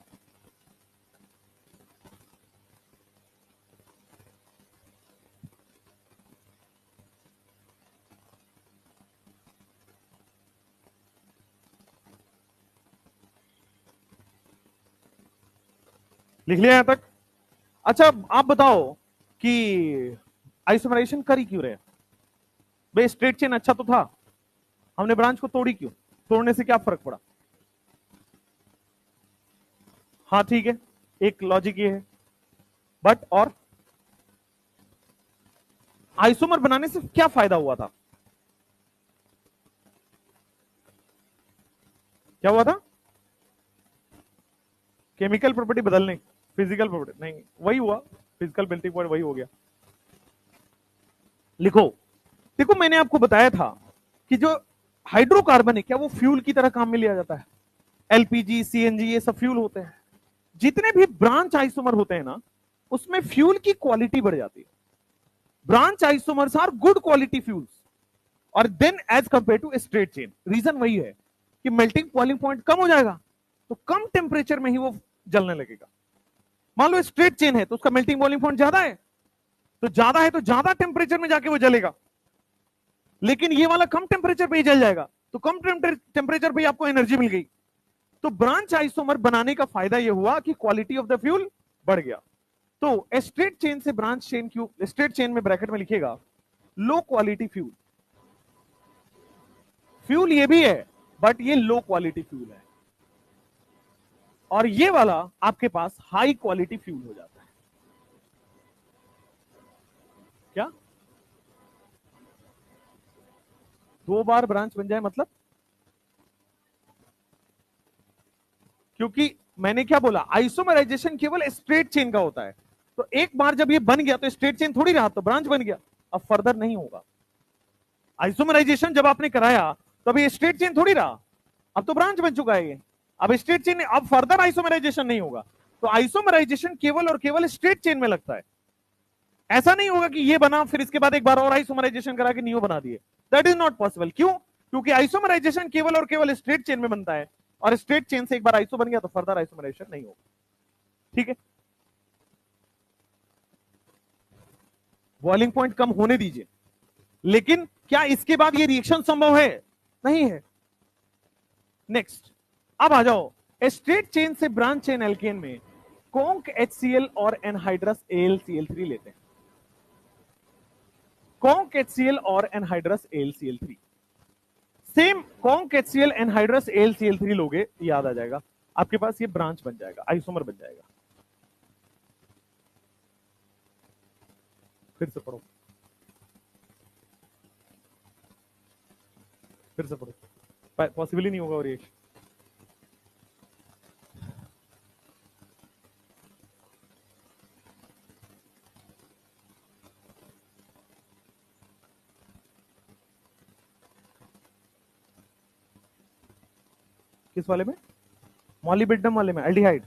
लिख लिया यहां तक? अच्छा आप बताओ कि आइसोमराइजेशन कर ही क्यों रहे? भाई स्ट्रेट चेन अच्छा तो था, हमने ब्रांच को तोड़ी क्यों? तोड़ने से क्या फर्क पड़ा? हाँ ठीक है, एक लॉजिक ये है, बट और आइसोमर बनाने से क्या फायदा हुआ था? क्या हुआ था? केमिकल प्रॉपर्टी बदलने, फिजिकल प्रॉपर्टी नहीं, वही हुआ, फिजिकल मेल्टिंग पॉइंट वही हो गया। लिखो, देखो मैंने आपको बताया था कि जो हाइड्रोकार्बन है क्या वो फ्यूल की तरह काम में लिया जाता है? एलपीजी, सीएनजी, ये सब फ्यूल होते हैं। जितने भी ब्रांच आइसोमर होते हैं ना, उसमें फ्यूल की क्वालिटी बढ़ जाती है। Branch isomers are good quality fuels और then as compare to straight chain. Reason वही है कि मेल्टिंग बॉइलिंग पॉइंट कम हो जाएगा तो कम टेम्परेचर में ही वो जलने लगेगा। मान लो स्ट्रेट चेन है तो उसका मेल्टिंग बॉइलिंग पॉइंट ज्यादा है तो ज्यादा टेम्परेचर में जाके वो जलेगा, लेकिन ये वाला कम टेम्परेचर पे ही जल जाएगा तो कम टेम्परेचर पे आपको एनर्जी मिल गई। तो ब्रांच आइसोमर बनाने का फायदा यह हुआ कि क्वालिटी ऑफ द फ्यूल बढ़ गया। तो स्ट्रेट चेन से ब्रांच चेन क्यों, स्ट्रेट चेन में ब्रैकेट में लिखेगा लो क्वालिटी फ्यूल। फ्यूल ये भी है बट ये लो क्वालिटी फ्यूल है और ये वाला आपके पास हाई क्वालिटी फ्यूल हो जाता है। क्या 2 बार ब्रांच बन जाए मतलब? क्योंकि मैंने क्या बोला, आइसोमराइजेशन केवल स्ट्रेट चेन का होता है। तो एक बार जब ये बन गया तो स्ट्रेट चेन थोड़ी रहा, तो ब्रांच बन गया, अब फर्दर नहीं होगा। आइसोमराइजेशन जब आपने कराया तब ये स्ट्रेट चेन थोड़ी रहा, अब तो ब्रांच बन चुका है ये। अब स्ट्रेट चेन, अब फर्दर आइसोमराइजेशन नहीं होगा। तो आइसोमराइजेशन केवल और केवल स्ट्रेट चेन में लगता है। ऐसा नहीं होगा कि ये बना फिर इसके बाद एक बार और आइसोमराइजेशन करा के नियो बना दिए, दैट इज नॉट पॉसिबल। क्यों? क्योंकि आइसोमराइजेशन केवल और केवल स्ट्रेट चेन में बनता है और स्ट्रेट चेन से एक बार आइसो बन गया तो फर्दर आइसोमराइजेशन नहीं होगा। ठीक है, बॉइलिंग पॉइंट कम होने दीजिए, लेकिन क्या इसके बाद ये रिएक्शन संभव है? नहीं है। नेक्स्ट, अब आ जाओ स्ट्रेट चेन से ब्रांच चेन एल्केन में कॉन्क HCl और एनहाइड्रस AlCl3 लेते हैं। कॉन्क HCl और anhydrous AlCl3, same conc HCl anhydrous AlCl3 लोगे, याद आ जाएगा आपके पास, ये ब्रांच बन जाएगा, आइसोमर बन जाएगा। फिर से पढ़ो, फिर से पढ़ो, पॉसिबल ही नहीं होगा। और ये किस वाले में? मॉलिब्डेनम वाले में, एल्डिहाइड,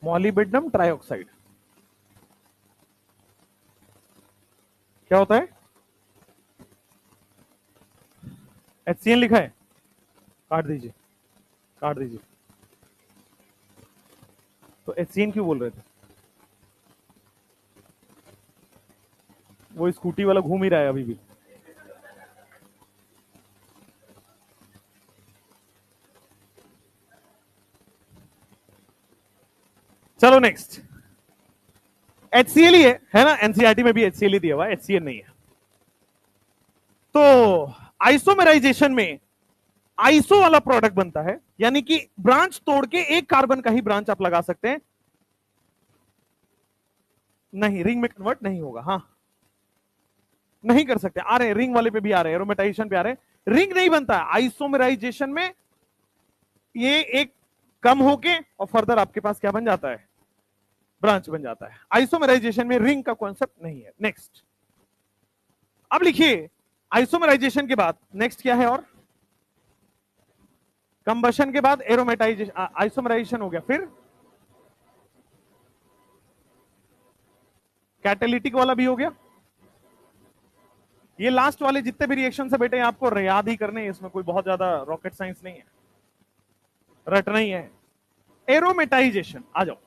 मॉलिब्डेनम ट्राइऑक्साइड। क्या होता है? HCl लिखा है, काट दीजिए, काट दीजिए। तो HCl क्यों बोल रहे थे? वो स्कूटी वाला घूम ही रहा है अभी भी। चलो नेक्स्ट, HCl ही है ना, एनसीईआरटी में भी HCl ही दिया हुआ है, HCl नहीं है। तो आइसोमराइजेशन में आइसो वाला प्रोडक्ट बनता है, यानी कि ब्रांच तोड़ के एक कार्बन का ही ब्रांच आप लगा सकते हैं। नहीं, रिंग में कन्वर्ट नहीं होगा, हाँ नहीं कर सकते। आ रहे हैं रिंग वाले पे भी आ रहे हैं, एरोमेटाइजेशन पे आ रहे हैं। रिंग नहीं बनता है आइसोमराइजेशन में, ये एक कम होके और फर्दर आपके पास क्या बन जाता है? ब्रांच बन जाता है। आइसोमराइजेशन में रिंग का कॉन्सेप्ट नहीं है। नेक्स्ट, अब लिखिए आइसोमराइजेशन के बाद नेक्स्ट क्या है? और कंबशन के बाद एरोमेटाइजेशन, आइसोमराइजेशन हो गया, फिर कैटालिटिक वाला भी हो गया। ये लास्ट वाले जितने भी रिएक्शन से बेटे आपको याद ही करने हैं, इसमें कोई बहुत ज्यादा रॉकेट साइंस नहीं है, रटना ही है। एरोमेटाइजेशन आ जाओ,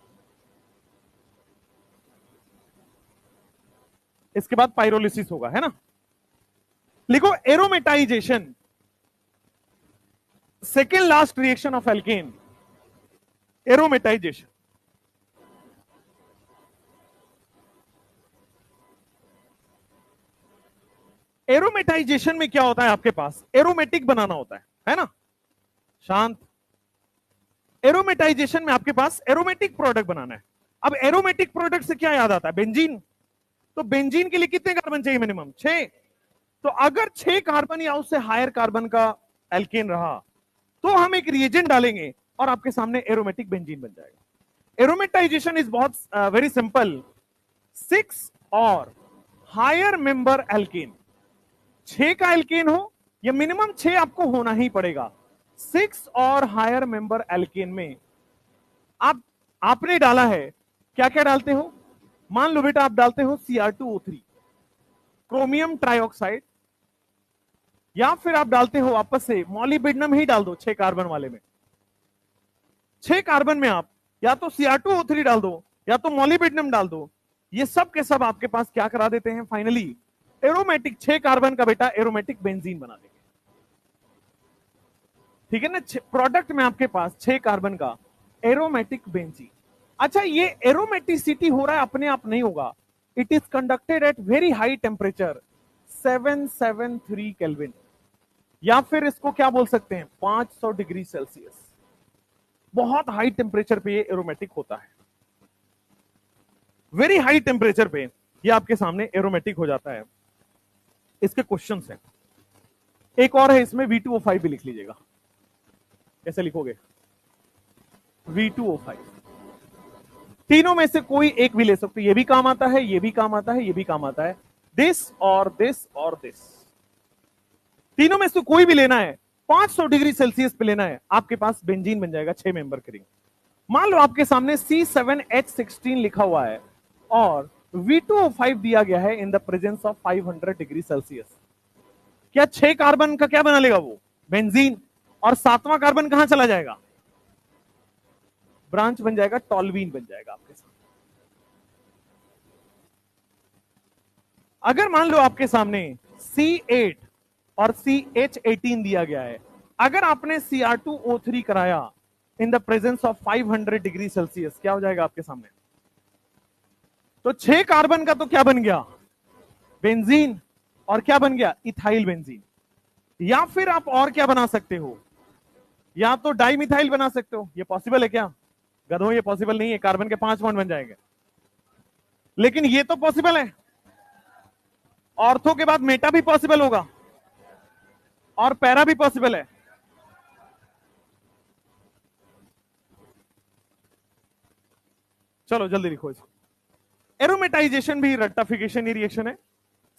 इसके बाद पाइरोलिसिस होगा, है ना। लिखो aromatisation, second last reaction of alkene, aromatisation. Aromatisation में क्या होता है आपके पास? एरोमेटिक बनाना होता है ना। शांत, एरोमेटाइजेशन में आपके पास एरोमेटिक प्रोडक्ट बनाना है। अब एरोमेटिक प्रोडक्ट से क्या याद आता है? बेंजीन। तो बेंजीन के लिए कितने कार्बन चाहिए? मिनिमम 6। तो अगर 6 कार्बन या उससे हायर कार्बन का एल्केन रहा तो हम एक रिएजेंट डालेंगे और आपके सामने एरोमेटिक बेंजीन बन जाएगा। एरोमेटाइजेशन इज बहुत वेरी सिंपल। 6 और हायर मेंबर एल्केन, 6 का एल्केन हो या मिनिमम 6 आपको होना ही पड़ेगा। 6 और हायर मेंबर एल्केन में आपने डाला है, क्या क्या डालते हो? मान लो बेटा आप डालते हो Cr2O3 क्रोमियम ट्राइऑक्साइड, या फिर आप डालते हो वापस से मॉलिब्डेनम ही डाल दो 6 कार्बन वाले में। 6 कार्बन में आप या तो Cr2O3 डाल दो या तो मॉलिब्डेनम डाल दो। ये सब के सब आपके पास क्या करा देते हैं फाइनली, एरोमेटिक 6 कार्बन का बेटा एरोमेटिक बेंजीन बना देंगे। ठीक है ना, प्रोडक्ट में आपके पास 6 कार्बन का एरोमेटिक बेंजीन। अच्छा, ये एरोमेटिसिटी हो रहा है अपने आप नहीं होगा, it is conducted at very high temperature 773 kelvin, या फिर इसको क्या बोल सकते हैं 500 डिग्री सेल्सियस। बहुत हाई टेम्परेचर पे ये एरोमेटिक होता है, वेरी हाई टेम्परेचर पे ये आपके सामने एरोमेटिक हो जाता है। इसके क्वेश्चन हैं, एक और है इसमें V2O5 भी लिख लीजिएगा। कैसे लिखोगे V2O5, तीनों में से कोई एक भी ले सकते हो, ये भी काम आता है, ये भी काम आता है, ये भी काम आता है, दिस और दिस और दिस, तीनों में से कोई भी लेना है, 500 डिग्री सेल्सियस पे लेना है, आपके पास बेंजीन बन जाएगा 6 मेंबर के रिंग। मान लो आपके सामने C7H16 लिखा हुआ है और V2O5 दिया गया है in the presence of 500 degree Celsius. क्या 6 कार्बन का क्या बना लेगा वो बेंजीन, और 7वां कार्बन कहां चला जाएगा, ब्रांच बन जाएगा, टॉल्वीन बन जाएगा आपके सामने। अगर मान लो आपके सामने C8 और CH18 दिया गया है, अगर आपने Cr2O3 कराया in the presence of 500 degree Celsius, क्या हो जाएगा आपके सामने, तो 6 कार्बन का तो क्या बन गया बेंजीन, और क्या बन गया इथाइल बेंजीन। या फिर आप और क्या बना सकते हो, या तो डाई मिथाइल बना सकते हो। ये पॉसिबल है क्या गधों, ये पॉसिबल नहीं है, कार्बन के 5 बॉन्ड बन जाएंगे, लेकिन ये तो पॉसिबल है। ऑर्थो के बाद मेटा भी पॉसिबल होगा और पैरा भी पॉसिबल है। चलो जल्दी लिखो इसको। एरोमेटाइजेशन भी रेक्टिफिकेशन ही रिएक्शन है।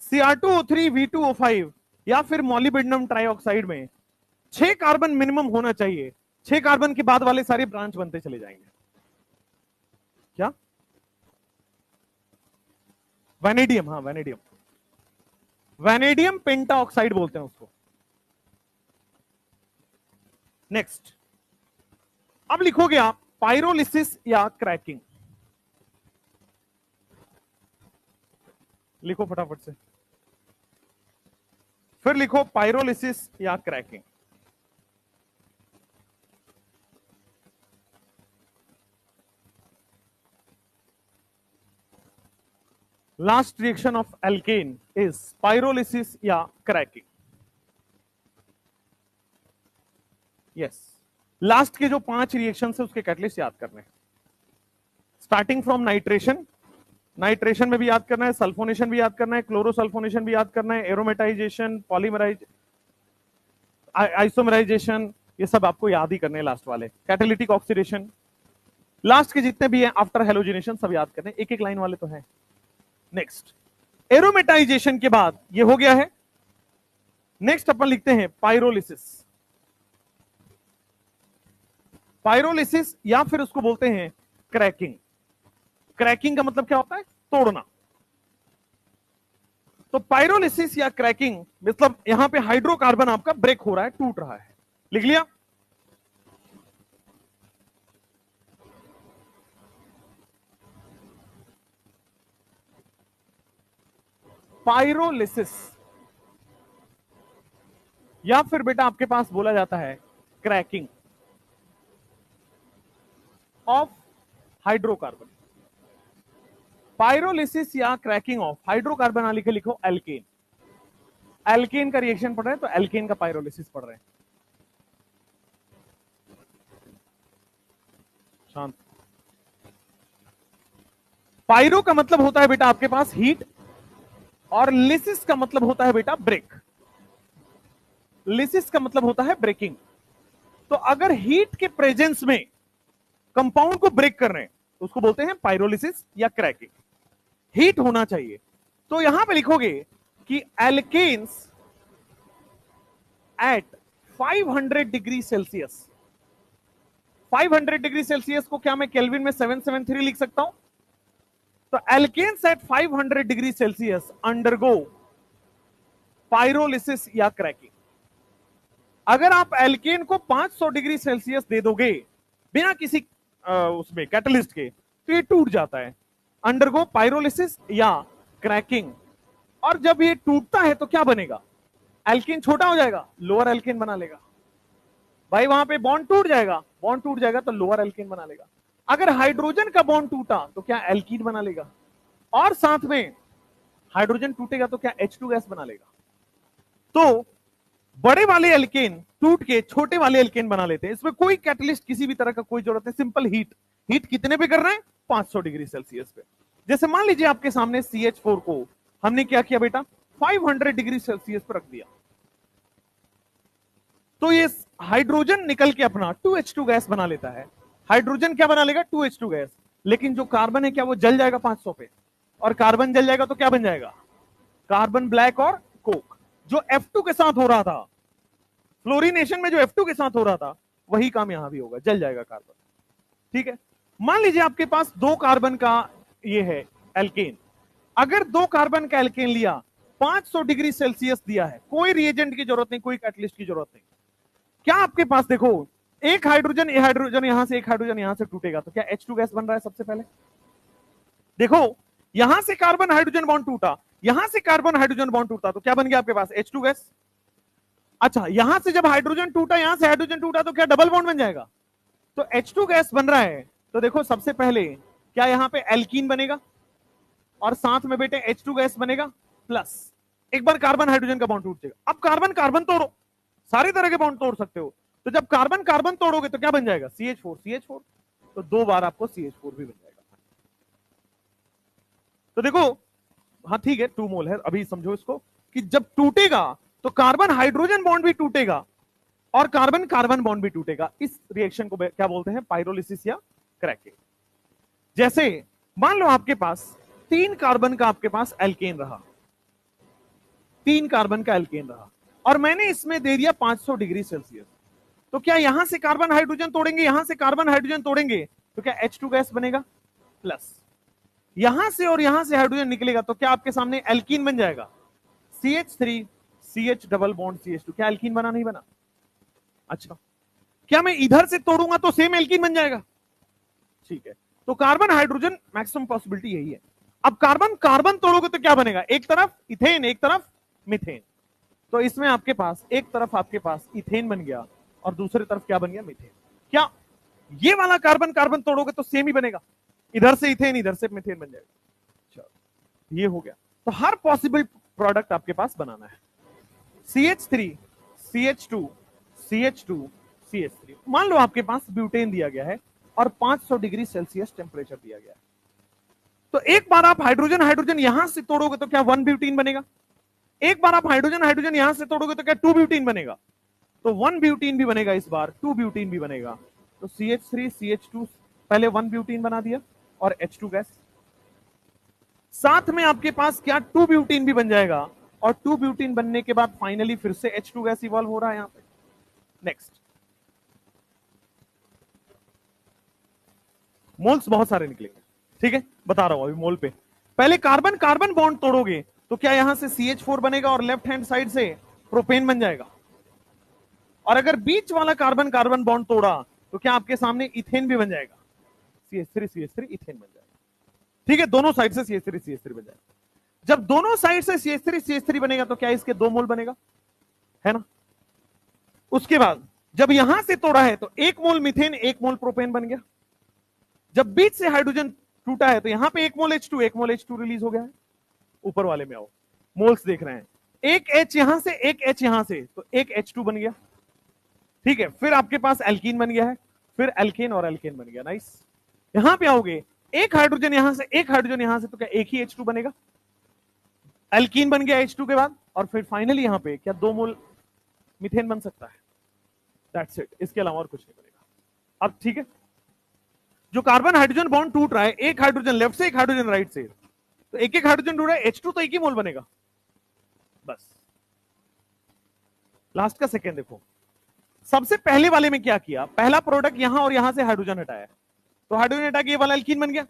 Cr2O3 V2O5 या फिर मॉलिब्डेनम ट्राइऑक्साइड में 6 कार्बन मिनिमम होना चाहिए, 6 कार्बन के बाद वाले सारे ब्रांच बनते चले जाएंगे। क्या वैनेडियम, हाँ वैनेडियम, वैनेडियम पेंटा ऑक्साइड बोलते हैं उसको। नेक्स्ट, अब लिखोगे आप पायरोलिसिस या क्रैकिंग, लिखो फटाफट से, फिर लिखो पायरोलिसिस या cracking. Last reaction of alkene is pyrolysis या क्रैकिंग। यस, लास्ट के जो 5 रिएक्शन है उसके कैटलिस्ट याद करने, स्टार्टिंग फ्रॉम नाइट्रेशन, नाइट्रेशन में भी याद करना है, सल्फोनेशन भी याद करना है, क्लोरोसल्फोनेशन भी याद करना है, एरोमेटाइजेशन, पॉलीमराइज, आइसोमराइजेशन, ये सब आपको याद ही करने हैं लास्ट वाले, कैटालिटिक ऑक्सीडेशन, लास्ट के जितने भी हैं आफ्टर हेलोजिनेशन सब याद करने, एक एक लाइन वाले तो हैं। नेक्स्ट, एरोमेटाइजेशन के बाद ये हो गया है। नेक्स्ट अपन लिखते हैं पायरोलिसिस। पायरोलिसिस या फिर उसको बोलते हैं क्रैकिंग। क्रैकिंग का मतलब क्या होता है, तोड़ना। तो पायरोलिसिस या क्रैकिंग मतलब यहां पे हाइड्रोकार्बन आपका ब्रेक हो रहा है, टूट रहा है। लिख लिया, पायरोलिसिस, या फिर बेटा आपके पास बोला जाता है क्रैकिंग ऑफ हाइड्रोकार्बन। पायरोलिसिस या क्रैकिंग ऑफ हाइड्रोकार्बन आ लिखे, लिखो एल्केन। एल्केन का रिएक्शन पढ़ रहे हैं तो एल्केन का पायरोलिसिस पढ़ रहे हैं। शांत। पायरो का मतलब होता है बेटा आपके पास हीट, और लिसिस का मतलब होता है बेटा ब्रेक। लिसिस का मतलब होता है ब्रेकिंग। तो अगर हीट के प्रेजेंस में कंपाउंड को ब्रेक कर रहे हैं तो उसको बोलते हैं पायरोलिसिस या क्रैकिंग। हीट होना चाहिए, तो यहां पे लिखोगे कि alkanes at 500 degree Celsius. 500 degree Celsius को क्या मैं केल्विन में 773 लिख सकता हूं, तो alkanes at 500 degree Celsius undergo pyrolysis या क्रैकिंग। अगर आप एल्केन को 500 डिग्री सेल्सियस दे दोगे बिना किसी उसमें कैटलिस्ट के, तो ये टूट जाता है, अंडरगो पायरोलिसिस या क्रैकिंग। और जब ये टूटता है तो क्या बनेगा? एल्केन छोटा हो जाएगा, लोअर एल्केन बना लेगा। भाई वहां पे बॉन्ड टूट जाएगा, बॉन्ड टूट जाएगा तो लोअर एल्केन बना लेगा। अगर हाइड्रोजन का बॉन्ड टूटा तो क्या एल्कीन बना लेगा, और साथ में हाइड्रोजन टूटेगा तो क्या H2 गैस बना लेगा। तो बड़े वाले एल्केन टूट के छोटे वाले एल्केन बना लेते हैं। इसमें कोई कैटलिस्ट किसी भी तरह का कोई जरूरत नहीं, सिंपल हीट। हीट कितने पे कर रहे हैं? 500 डिग्री सेल्सियस पे। जैसे मान लीजिए आपके सामने CH4 को हमने क्या किया बेटा, 500 डिग्री सेल्सियस पर रख दिया, तो ये हाइड्रोजन निकल के अपना 2H2 गैस बना लेता है। हाइड्रोजन क्या बना लेगा? 2H2 gas. लेकिन जो कार्बन है क्या वो जल जाएगा 500 पे, और कार्बन जल जाएगा तो क्या बन जाएगा? कार्बन ब्लैक और कोक। जो F2 के साथ हो रहा था, फ्लोरिनेशन में जो F2 के साथ हो रहा था, वही काम यहां भी होगा, जल जाएगा कार्बन। ठीक है, मान लीजिए आपके पास 2 कार्बन का ये है एल्केन। अगर 2 कार्बन का एल्केन लिया, 500 डिग्री सेल्सियस दिया है, कोई रिएजेंट की जरूरत नहीं, कोई कैटलिस्ट की जरूरत नहीं। क्या आपके पास देखो, एक हाइड्रोजन यहां से, एक हाइड्रोजन यहां से टूटेगा तो क्या H2 गैस बन रहा है? सबसे पहले देखो, यहां से कार्बन हाइड्रोजन बॉन्ड टूटा, यहां से कार्बन हाइड्रोजन बॉन्ड टूटा तो क्या बन गया आपके पास? H2 gas. अच्छा, यहां से जब हाइड्रोजन टूटा, यहां से हाइड्रोजन टूटा तो क्या डबल बॉन्ड बन जाएगा? तो H2 गैस बन रहा है। तो देखो सबसे पहले क्या यहां पे एल्कीन बनेगा, और साथ में बेटे H2 गैस बनेगा, प्लस एक बार कार्बन हाइड्रोजन का बॉन्ड टूट जाएगा। अब कार्बन कार्बन तोड़ो, सारे तरह के बॉन्ड तोड़ सकते हो। तो जब कार्बन कार्बन तोड़ोगे तो क्या बन जाएगा? CH4 CH4। तो 2 बार आपको CH4 भी बन जाएगा। तो देखो, हाँ ठीक है, 2 मोल है। अभी समझो इसको कि जब टूटेगा तो कार्बन हाइड्रोजन बॉन्ड भी टूटेगा और कार्बन कार्बन बॉन्ड भी टूटेगा। इस रिएक्शन को क्या बोलते हैं? पायरोलिसिस या क्रैकिंग। जैसे मान लो आपके पास 3 कार्बन का आपके पास एल्केन रहा, 3 कार्बन का एल्केन रहा, और मैंने इसमें दे दिया 500 डिग्री सेल्सियस। तो क्या यहां से कार्बन हाइड्रोजन तोड़ेंगे, यहां से कार्बन हाइड्रोजन तोड़ेंगे तो क्या H2 गैस बनेगा, प्लस यहां से और यहां से हाइड्रोजन निकलेगा तो क्या आपके सामने एल्कीन बन जाएगा? CH3 CH double bond CH2। क्या एल्कीन बना? नहीं बना। अच्छा, क्या मैं इधर से तोड़ूंगा तो सेम एल्कीन बन जाएगा? ठीक है, तो कार्बन हाइड्रोजन मैक्सिमम पॉसिबिलिटी यही है। अब कार्बन कार्बन तोड़ोगे तो क्या बनेगा? एक तरफ इथेन, एक तरफ मिथेन। तो इसमें आपके पास एक तरफ आपके पास इथेन बन गया और दूसरी तरफ क्या बन गया? मिथेन। क्या ये वाला कार्बन कार्बन तोड़ोगे तो सेम ही बनेगा, इधर से इथेन इधर से मिथेन बन जाएगा। चलो ये हो गया। तो हर पॉसिबल प्रोडक्ट आपके पास बनाना है। CH3 CH2 CH2 CH3। मान लो आपके पास ब्यूटेन दिया गया है और 500 डिग्री सेल्सियस टेम्परेचर दिया गया है। तो एक बार आप हाइड्रोजन हाइड्रोजन यहां से तोड़ोगे तो क्या 1 ब्यूटीन बनेगा, एक बार आप हाइड्रोजन हाइड्रोजन यहां से तोड़ोगे तो क्या 2 ब्यूटीन बनेगा। तो 1 ब्यूटीन भी बनेगा, इस बार 2 ब्यूटीन भी बनेगा। तो CH3 CH2 पहले 1 ब्यूटीन बना दिया और H2 गैस, साथ में आपके पास क्या 2 ब्यूटीन भी बन जाएगा, और 2 ब्यूटीन बनने के बाद फाइनली फिर से H2 गैस इवॉल्व हो रहा है यहां पे। नेक्स्ट, मोल्स बहुत सारे निकलेंगे, ठीक है, बता रहा हूं अभी मोल पे। पहले कार्बन कार्बन बॉन्ड तोड़ोगे तो क्या यहां से CH4 बनेगा और लेफ्ट हैंड साइड से प्रोपेन बन जाएगा, और अगर बीच वाला कार्बन कार्बन बॉन्ड तोड़ा तो क्या आपके सामने इथेन भी बन जाएगा, CH3 इथेन बन जाएगा। ठीक है, दोनों साइड से CH3 बन जाएगा। जब दोनों साइड से CH3 बनेगा तो क्या इसके 2 मोल बनेगा, है ना। उसके बाद जब यहां से तोड़ा है तो 1 मोल मिथेन 1 मोल प्रोपेन बन गया। जब बीच से हाइड्रोजन टूटा है तो यहां पे 1 मोल H2 रिलीज हो गया है। ऊपर वाले में आओ, मोल्स देख रहे हैं, एक H यहां से एक H यहां से, तो एक H2 बन गया। ठीक है, फिर आपके पास एल्कीन बन गया है, फिर एल्केन और एल्केन बन गया। नाइस। यहां पे आओगे, एक हाइड्रोजन यहां से एक हाइड्रोजन यहां से, तो क्या एक ही H2 बनेगा, एल्कीन बन गया H2 के बाद, और फिर फाइनली यहां पे क्या 2 मोल मिथेन बन सकता है। दैट्स इट, इसके अलावा और कुछ नहीं बनेगा। अब ठीक है, जो कार्बन हाइड्रोजन बॉन्ड टूट रहा है, एक हाइड्रोजन लेफ्ट से एक हाइड्रोजन राइट से, तो एक एक हाइड्रोजन टूट रहा है, H2 तो एक ही मोल बनेगा बस। लास्ट का सेकेंड देखो, सबसे पहले वाले में क्या किया, पहला प्रोडक्ट यहां और यहां से हाइड्रोजन हटाया, तो हाइड्रोजन हटा के ये वाला एल्कीन बन गया।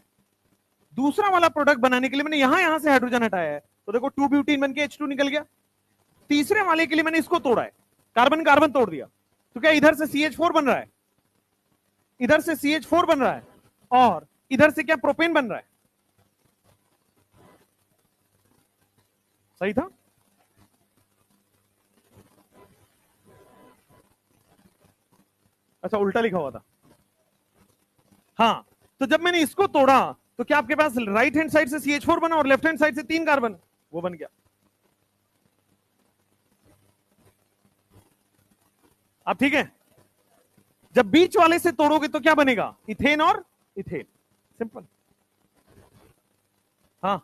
दूसरा वाला प्रोडक्ट बनाने के लिए मैंने यहां से हाइड्रोजन हटाया है, तो देखो 2 ब्यूटीन बन के H2 निकल गया। तीसरे वाले के लिए मैंने इसको तोड़ा है, कार्बन कार्बन तोड़ दिया, तो क्या इधर से CH4 बन रहा है, इधर से CH4 बन रहा है, और इधर से क्या प्रोपेन बन रहा है। सही था? अच्छा, उल्टा लिखा हुआ था। हाँ, तो जब मैंने इसको तोड़ा तो क्या आपके पास राइट हैंड साइड से CH4 बना और लेफ्ट हैंड साइड से 3 कार्बन, वो बन गया। अब ठीक है, जब बीच वाले से तोड़ोगे तो क्या बनेगा, इथेन और इथेन, सिंपल। हाँ,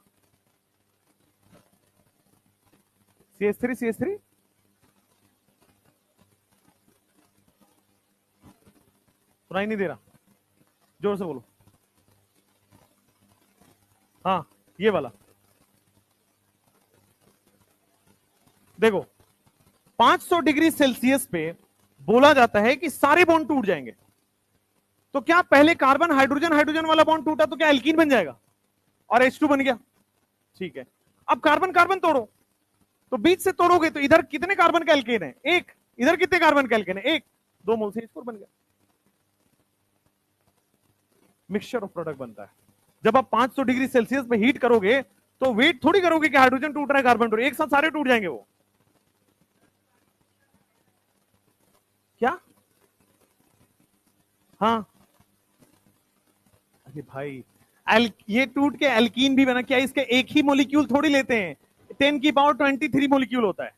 CH3 CH3 सुनाई नहीं दे रहा, जोर से बोलो। हाँ, ये वाला देखो, 500 डिग्री सेल्सियस पे बोला जाता है कि सारे बॉन्ड टूट जाएंगे। तो क्या पहले कार्बन हाइड्रोजन हाइड्रोजन वाला बॉन्ड टूटा तो क्या एल्कीन बन जाएगा और H2 बन गया। ठीक है, अब कार्बन कार्बन तोड़ो, तो बीच से तोड़ोगे तो इधर कितने कार्बन का एल्केन है, एक, इधर कितने कार्बन का एल्केन है, एक, 2 मोल से H4 बन गया। मिक्सचर ऑफ प्रोडक्ट बनता है। जब आप 500 डिग्री सेल्सियस पे हीट करोगे तो वेट थोड़ी करोगे कि हाइड्रोजन टूट रहा है कार्बन टूट रहा है, एक साथ सारे टूट जाएंगे वो। क्या? हाँ, अरे भाई, ये टूट के एल्कीन भी बना, क्या इसके एक ही मोलिक्यूल थोड़ी लेते हैं, 10 की पावर 23 मोलिक्यूल होता है।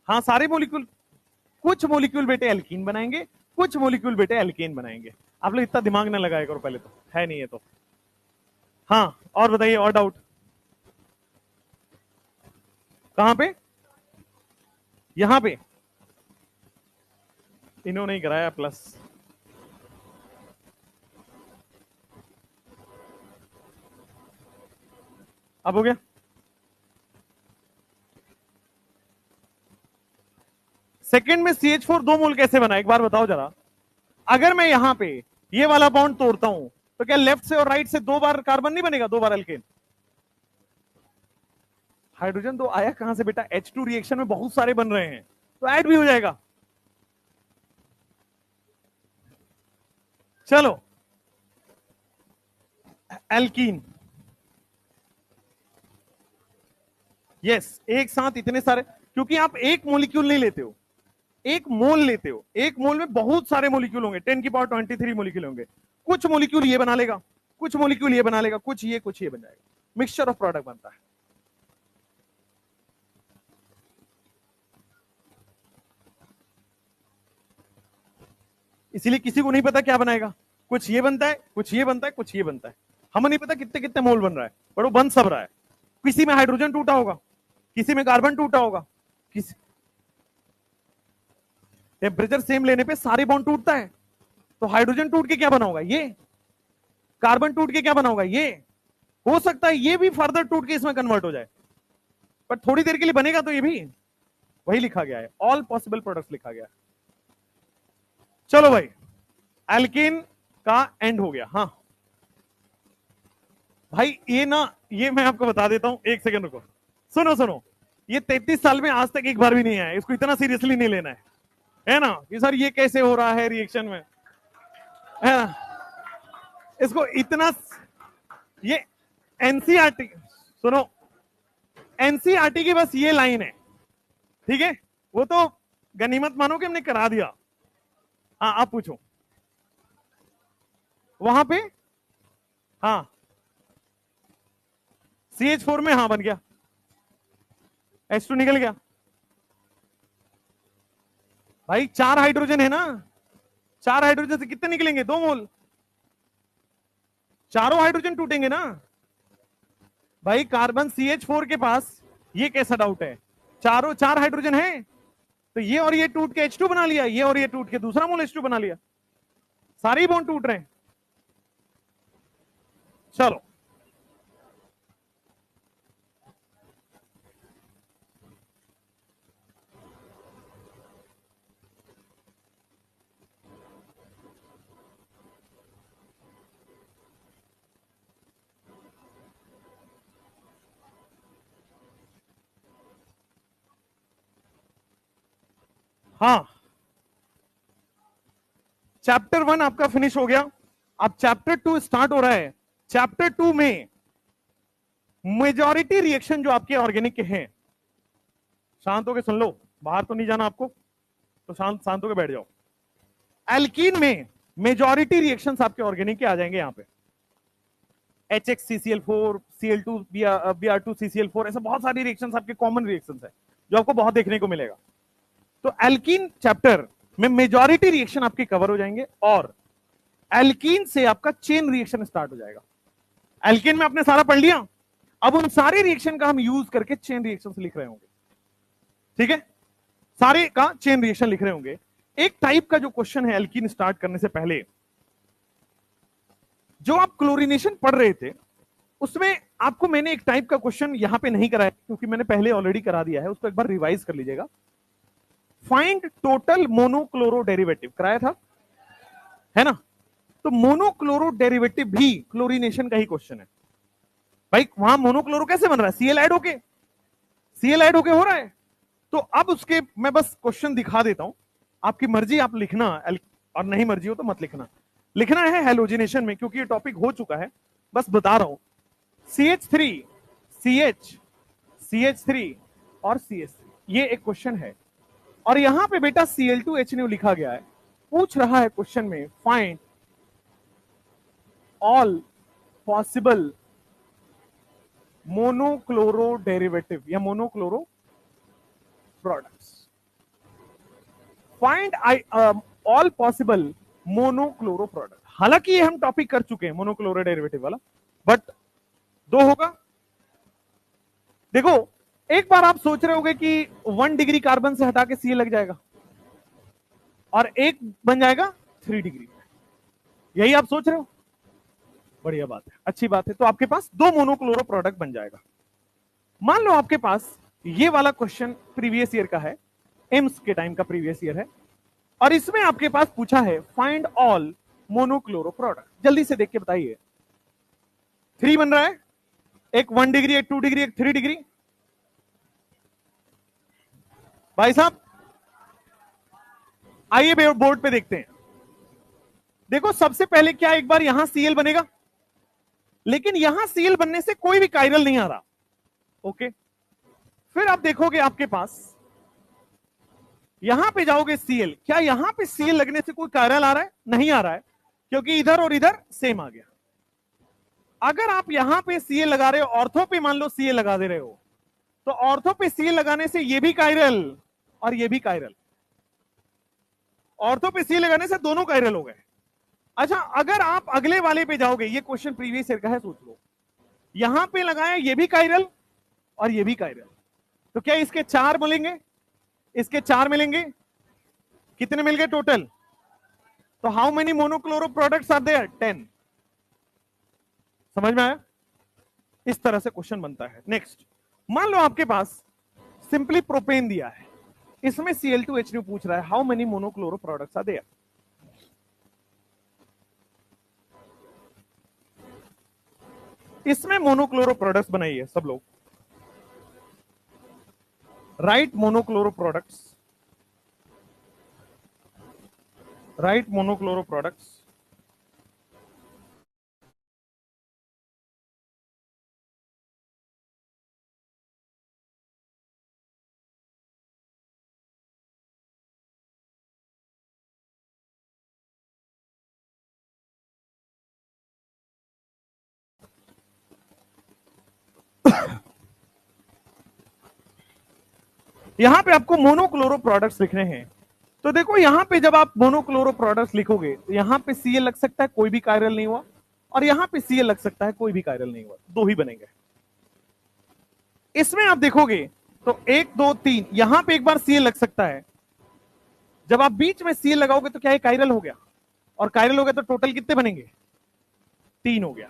हाँ, सारे मोलिक्यूल, कुछ मोलिक्यूल बेटे एल्कीन बनाएंगे, कुछ मोलिक्यूल बेटे एल्केन बनाएंगे। आप लोग इतना दिमाग ना लगाया करो, पहले तो है नहीं है तो। हाँ, और बताइए, और डाउट कहां पे, यहां पे इन्होंने ही कराया प्लस। अब हो गया। सेकंड में CH4 2 मोल कैसे बना, एक बार बताओ जरा। अगर मैं यहां पे ये वाला बॉन्ड तोड़ता हूं तो क्या लेफ्ट से और राइट से 2 बार कार्बन नहीं बनेगा, 2 बार एल्केन। हाइड्रोजन तो आया कहां से बेटा, H2 रिएक्शन में बहुत सारे बन रहे हैं तो ऐड भी हो जाएगा। चलो, एल्कीन, यस, एक साथ इतने सारे, क्योंकि आप एक मोलिक्यूल नहीं लेते हो, एक मोल लेते हो, एक मोल में बहुत सारे मोलिक्यूल होंगे, 10 की पावर 23 मोलिक्यूल होंगे। कुछ मोलिक्यूल ये बना लेगा, कुछ मोलिक्यूल ये बना लेगा, कुछ ये बन जाएगा, मिक्सचर ऑफ प्रोडक्ट बनता है। इसीलिए किसी को नहीं पता क्या बनाएगा, कुछ ये बनता है, कुछ ये बनता है, कुछ ये बनता है, हमें नहीं पता कितने कितने मोल बन रहा है, पर वो बन सब रहा है। किसी में हाइड्रोजन टूटा होगा, किसी में कार्बन टूटा होगा, किसी टेम्परेचर सेम लेने पे सारे बॉन्ड टूटता है। तो हाइड्रोजन टूट के क्या बना होगा, ये, कार्बन टूट के क्या बना होगा, ये, हो सकता है ये भी फर्दर टूट के इसमें कन्वर्ट हो जाए, पर थोड़ी देर के लिए बनेगा तो ये भी, वही लिखा गया है, ऑल पॉसिबल प्रोडक्ट्स लिखा गया है। चलो भाई, एल्केन का एंड हो गया। हाँ भाई, ये ना, ये मैं आपको बता देता हूं, एक सेकंड रुको, सुनो सुनो, ये 33 साल में आज तक एक बार भी नहीं आया, इसको इतना सीरियसली नहीं लेना है ना, कि सर ये कैसे हो रहा है रिएक्शन में, है ना, इसको इतना, ये एनसीईआरटी, सुनो, एनसीईआरटी की बस ये लाइन है, ठीक है, वो तो गनीमत मानो कि हमने करा दिया। हाँ, आप पूछो वहां पे। हाँ, CH4 में हाँ बन गया, H2 निकल गया। भाई 4 हाइड्रोजन है ना, 4 हाइड्रोजन से कितने निकलेंगे, 2 मोल, चारों हाइड्रोजन टूटेंगे ना। भाई कार्बन CH4 के पास, ये कैसा डाउट है, चारों 4 हाइड्रोजन है, तो ये और ये टूट के H2 बना लिया, ये और ये टूट के दूसरा मोल H2 बना लिया, सारे ही बॉन्ड टूट रहे हैं। चलो, हाँ, चैप्टर 1 आपका फिनिश हो गया, अब चैप्टर 2 स्टार्ट हो रहा है। चैप्टर 2 में मेजॉरिटी रिएक्शन जो आपके ऑर्गेनिक के हैं, शांत होकर सुन लो, बाहर तो नहीं जाना आपको, तो शांत शांत होकर बैठ जाओ। एल्कीन में मेजॉरिटी रिएक्शंस आपके ऑर्गेनिक के आ जाएंगे यहां पे, HX CCl4, Cl2 Br2 CCl4, ऐसे बहुत सारी रिएक्शंस आपके कॉमन रिएक्शंस है जो आपको बहुत देखने को मिलेगा। तो एल्कीन चैप्टर में मेजॉरिटी रिएक्शन आपके कवर हो जाएंगे और एल्कीन से आपका चेन रिएक्शन स्टार्ट हो जाएगा। एल्कीन में आपने सारा पढ़ लिया, अब उन सारे रिएक्शन का हम यूज करके चेन रिएक्शन लिख रहे होंगे, ठीक है, सारे का चेन रिएक्शन लिख रहे होंगे। एक टाइप का जो क्वेश्चन है एल्कीन स्टार्ट करने से पहले, जो आप क्लोरीनेशन पढ़ रहे थे उसमें आपको मैंने एक टाइप का क्वेश्चन यहां पे नहीं कराया क्योंकि मैंने पहले ऑलरेडी करा दिया है, उसको एक बार रिवाइज कर लीजिएगा। फाइंड टोटल मोनोक्लोरो डेरिवेटिव कराया था, है ना? तो मोनोक्लोरो डेरिवेटिव भी क्लोरीनेशन का ही क्वेश्चन है भाई। वहां मोनोक्लोरो कैसे बन रहा है? सीएल ऐड होके, सीएल ऐड होके हो रहा है। तो अब उसके मैं बस क्वेश्चन दिखा देता हूं, आपकी मर्जी आप लिखना, और नहीं मर्जी हो तो मत लिखना। लिखना है हेलोजिनेशन में क्योंकि ये टॉपिक हो चुका है, बस बता रहा हूं। CH3 CH CH3 और CH3, ये एक क्वेश्चन है और यहां पे बेटा Cl2H लिखा गया है। पूछ रहा है क्वेश्चन में find all possible monochloro derivative या monochloro products, find all possible monochloro product. हालांकि ये हम टॉपिक कर चुके हैं मोनोक्लोरो डेरिवेटिव वाला, बट 2 होगा। देखो एक बार आप सोच रहे होगे कि 1 डिग्री कार्बन से हटा के सी लग जाएगा और एक बन जाएगा 3 डिग्री, यही आप सोच रहे हो? बढ़िया बात है, अच्छी बात है। तो आपके पास 2 मोनोक्लोरो प्रोडक्ट बन जाएगा। मान लो आपके पास ये वाला क्वेश्चन प्रीवियस ईयर का है, एम्स के टाइम का प्रीवियस ईयर है, और इसमें आपके पास पूछा है फाइंड ऑल मोनोक्लोरो प्रोडक्ट। जल्दी से देख के बताइए, 3 बन रहा है, एक 1 डिग्री, एक 2 डिग्री, एक 3 डिग्री। भाई साहब आइए बोर्ड पे देखते हैं। देखो सबसे पहले क्या, एक बार यहां सीएल बनेगा, लेकिन यहां सीएल बनने से कोई भी कायरल नहीं आ रहा, ओके। फिर आप देखोगे आपके पास यहां पे जाओगे सीएल, क्या यहां पे सीएल लगने से कोई कायरल आ रहा है? नहीं आ रहा है, क्योंकि इधर और इधर सेम आ गया। अगर आप यहां पे सीएल लगा रहे हो, ऑर्थो पे मान लो सीएल लगा दे रहे हो, तो ऑर्थो पे सीएल लगाने से ये भी कायरल और ये भी कायरल, ऑर्थो पे सीएल लगाने से दोनों कायरल हो गए। अच्छा अगर आप अगले वाले पे जाओगे, ये क्वेश्चन प्रीवियस ईयर का है, सोच लो, यहां पे लगाया ये भी कायरल और ये भी कायरल, तो क्या इसके 4 मिलेंगे? इसके 4 मिलेंगे, कितने मिल गए टोटल? तो how many monochloro products are there? 10। समझ में आया? इस तरह से क्वेश्चन बनता है। नेक्स्ट, मान लो आपके पास सिंपली प्रोपेन दिया है, इसमें Cl2H पूछ रहा है how many monochloro products are there. इसमें मोनोक्लोरो प्रोडक्ट्स बनाइए सब लोग, write monochloro products, write monochloro products. यहां पे आपको मोनोक्लोरो प्रोडक्ट्स लिखने हैं, तो देखो यहां पे जब आप मोनोक्लोरो प्रोडक्ट्स लिखोगे तो यहां पे सीएल लग सकता है, कोई भी कायरल नहीं हुआ, और यहां पे सीएल लग सकता है, कोई भी कायरल नहीं हुआ, 2 ही बनेंगे। इसमें आप देखोगे तो 1 2 3, यहां पे एक बार सीएल लग सकता है, जब आप बीच में सीएल लगाओगे तो क्या ये कायरल हो गया, और कायरल हो गया तो टोटल कितने बनेंगे? 3 हो गया।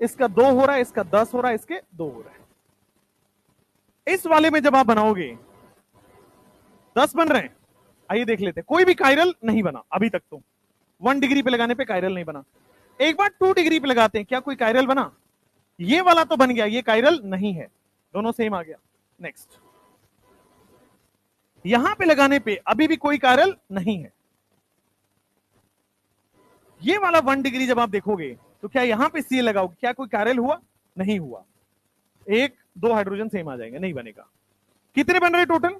इसका 2 हो रहा है, इसका 10 हो रहा है, इसके 2 हो रहा है। इस वाले में जब आप बनाओगे 10 बन रहे हैं। आइए देख लेते हैं, कोई भी कायरल नहीं बना अभी तक, तो 1 डिग्री पे लगाने पे कायरल नहीं बना। एक बार 2 डिग्री पे लगाते हैं, क्या कोई कायरल बना? ये वाला तो बन गया, ये कायरल नहीं है, दोनों सेम आ गया। नेक्स्ट, यहां पे लगाने पे अभी भी कोई कायरल नहीं है। ये वाला 1 डिग्री जब आप देखोगे तो क्या यहां पे Cl लगाओगे, क्या कोई कायरल हुआ? नहीं हुआ। एक दो हाइड्रोजन सेम आ जाएंगे, नहीं बनेगा। कितने बन रहे टोटल?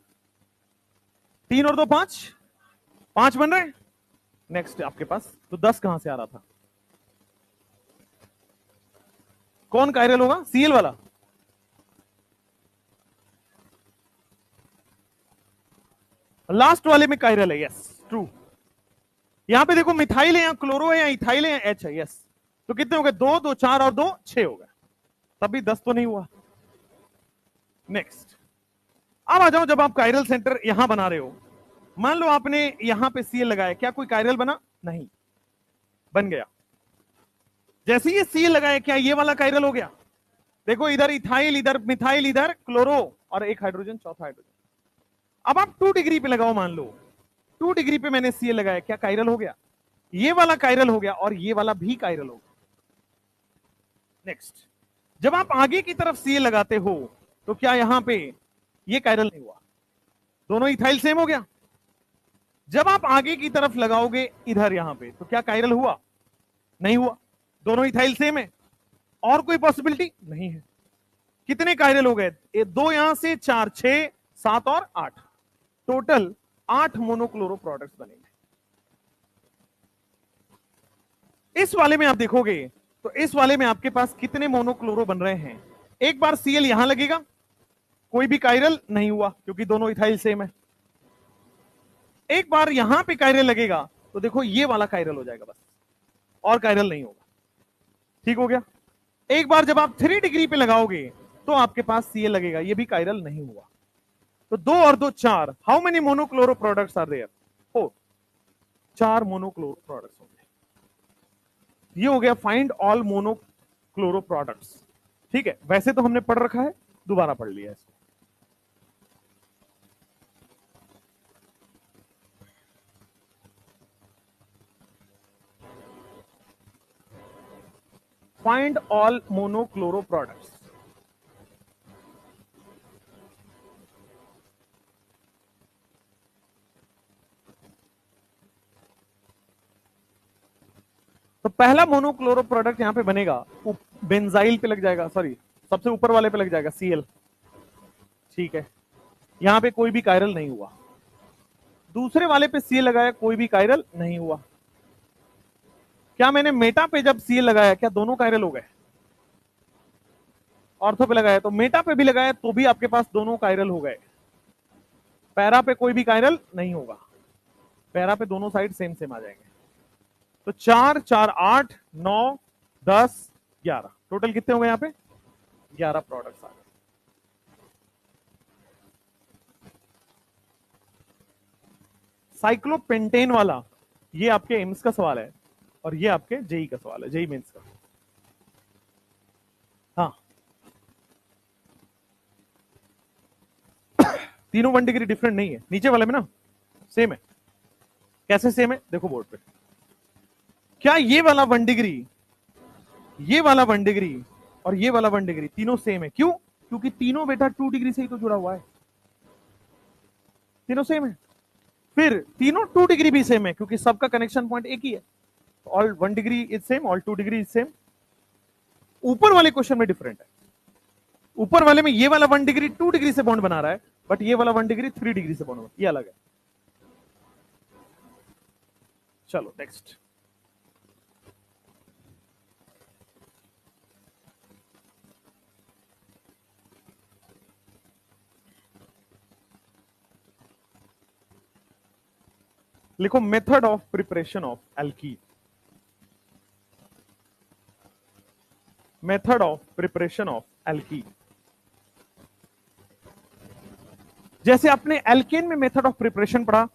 3 और 2 5, 5 बन रहे। नेक्स्ट आपके पास तो 10 कहां से आ रहा था? कौन कायरल होगा? Cl वाला। लास्ट वाले में कायरल है, यस ट्रू। यहां पे देखो मिथाइल है या क्लोरो है या इथाइल है या एच है, यस। तो कितने हो गए? 2 2 4 और 2 6 हो गए, तभी 10 तो नहीं हुआ। नेक्स्ट अब आ जाओ, जब आप कायरल सेंटर यहां बना रहे हो, मान लो आपने यहां पे Cl लगाया, क्या कोई कायरल बना? नहीं बन गया। जैसे ये Cl लगाया, क्या ये वाला कायरल हो गया? देखो इधर इथाइल, इधर मिथाइल, इधर क्लोरो और एक हाइड्रोजन, चौथा हाइड्रोजन। अब आप 2 डिग्री पे लगाओ, मान लो 2 डिग्री पे मैंने Cl लगाया, क्या कायरल हो गया? ये वाला कायरल हो गया और ये वाला भी कायरल हो गया। नेक्स्ट जब आप आगे की तरफ Cl लगाते हो तो क्या यहां पे ये कायरल नहीं हुआ? दोनों इथाइल सेम हो गया। जब आप आगे की तरफ लगाओगे इधर यहां पे तो क्या कायरल हुआ? नहीं हुआ। दोनों इथाइल सेम है, और कोई पॉसिबिलिटी नहीं है। कितने कायरल हो गए? दो यहां से 4 6 7 और 8, टोटल 8 मोनोक्लोरो प्रोडक्ट्स बनेंगे। इस वाले में आप देखोगे तो इस वाले में आपके पास कितने मोनोक्लोरो बन रहे हैं? एक बार Cl यहां लगेगा, कोई भी कायरल नहीं हुआ क्योंकि दोनों इथाइल सेम है। एक बार यहां पे कायरल लगेगा तो देखो ये वाला कायरल हो जाएगा बस, और कायरल नहीं होगा। ठीक हो गया। एक बार जब आप 3 डिग्री पे लगाओगे तो आपके पास Cl लगेगा, ये भी कायरल नहीं हुआ। तो 2 और 2 4, how many monochloro products are there? 4, 4 monochloro products होंगे। ये हो गया फाइंड ऑल मोनोक्लोरो प्रोडक्ट्स। ठीक है, वैसे तो हमने पढ़ रखा है, दोबारा पढ़ लिया इसको। Find all monochloro products. तो पहला मोनोक्लोरो प्रोडक्ट यहां पे बनेगा, बेंजाइल पे लग जाएगा, सॉरी सबसे ऊपर वाले पे लग जाएगा Cl। ठीक है, यहां पे कोई भी कायरल नहीं हुआ। दूसरे वाले पे Cl लगाया, कोई भी कायरल नहीं हुआ। क्या मैंने मेटा पे जब Cl लगाया, क्या दोनों कायरल हो गए? ऑर्थो पे लगाया तो मेटा पे भी लगाया तो भी आपके पास दोनों कायरल हो गए। पैरा पे कोई भी कायरल नहीं होगा, पैरा पे दोनों साइड सेम सेम आ जाएंगे। तो 4 4 8 9 10 11, टोटल कितने हो गए? यहां पे 11 प्रोडक्ट्स आ गए। साइक्लोपेंटेन वाला ये आपके एम्स का सवाल है, और ये आपके जेई का सवाल है, जेई मेंस का। हाँ, तीनों 1 डिग्री डिफरेंट नहीं है, नीचे वाले में ना सेम है। कैसे सेम है? देखो बोर्ड पे। क्या ये वाला 1 डिग्री, ये वाला 1 डिग्री और ये वाला 1 डिग्री तीनों सेम है? क्यों? क्योंकि तीनों बेटा 2 डिग्री से ही तो जुड़ा हुआ है, तीनों सेम है। फिर तीनों 2 डिग्री भी सेम है क्योंकि सबका कनेक्शन पॉइंट एक ही है। All 1 degree is same, all 2 degree is same. ऊपर वाले क्वेश्चन में डिफरेंट है। ऊपर वाले में ये वाला 1 डिग्री 2 डिग्री से बॉन्ड बना रहा है, बट ये वाला 1 डिग्री 3 डिग्री से बॉन्ड, ये अलग है। चलो नेक्स्ट। लिखो method of preparation of alkene. Method of preparation of alkene. जैसे आपने एल्केन में मेथड ऑफ प्रिपरेशन पढ़ा,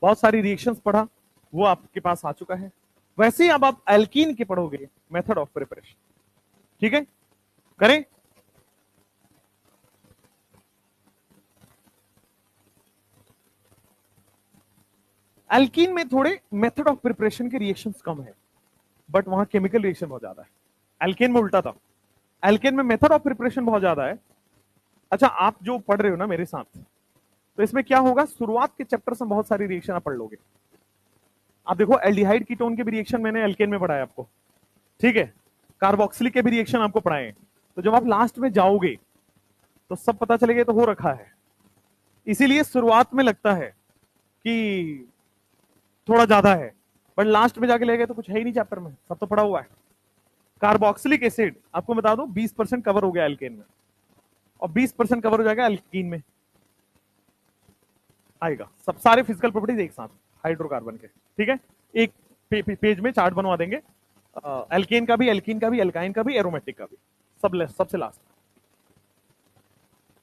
बहुत सारी रिएक्शंस पढ़ा, वो आपके पास आ चुका है। वैसे ही अब आप एल्कीन के पढ़ोगे मेथड ऑफ प्रिपरेशन। ठीक है, करें? एल्कीन में थोड़े मेथड ऑफ प्रिपरेशन के रिएक्शंस कम है, बट वहां केमिकल रिएक्शन बहुत ज्यादा है। एल्केन में उल्टा था, एल्केन में मेथड ऑफ प्रिपरेशन बहुत ज्यादा है। अच्छा, आप जो पढ़ रहे हो ना मेरे साथ, तो इसमें क्या होगा, शुरुआत के चैप्टर से बहुत सारी रिएक्शन आप पढ़ लोगे। आप देखो एल्डिहाइड कीटोन के भी रिएक्शन मैंने एल्केन में पढ़ाया आपको, ठीक है, कार्बोक्सिलिक के भी रिएक्शन आपको पढ़ाए। तो जब आप लास्ट में जाओगे तो सब पता चलेगा तो हो रखा है। इसीलिए शुरुआत में लगता है कि थोड़ा ज्यादा है, बट लास्ट में जाके ले गए तो कुछ है ही नहीं चैप्टर में, सब तो पढ़ा हुआ है। कार्बोक्सिलिक एसिड आपको बता दूं 20% कवर हो गया एल्केन में, और 20% कवर हो जाएगा एल्कीन में, आएगा सब सारे फिजिकल प्रॉपर्टीज एक साथ हाइड्रोकार्बन के, ठीक है। एक पेज में चार्ट बनवा देंगे, एल्केन का भी, एल्कीन का भी, एल्काइन का भी, एरोमेटिक का भी, सबसे लास्ट।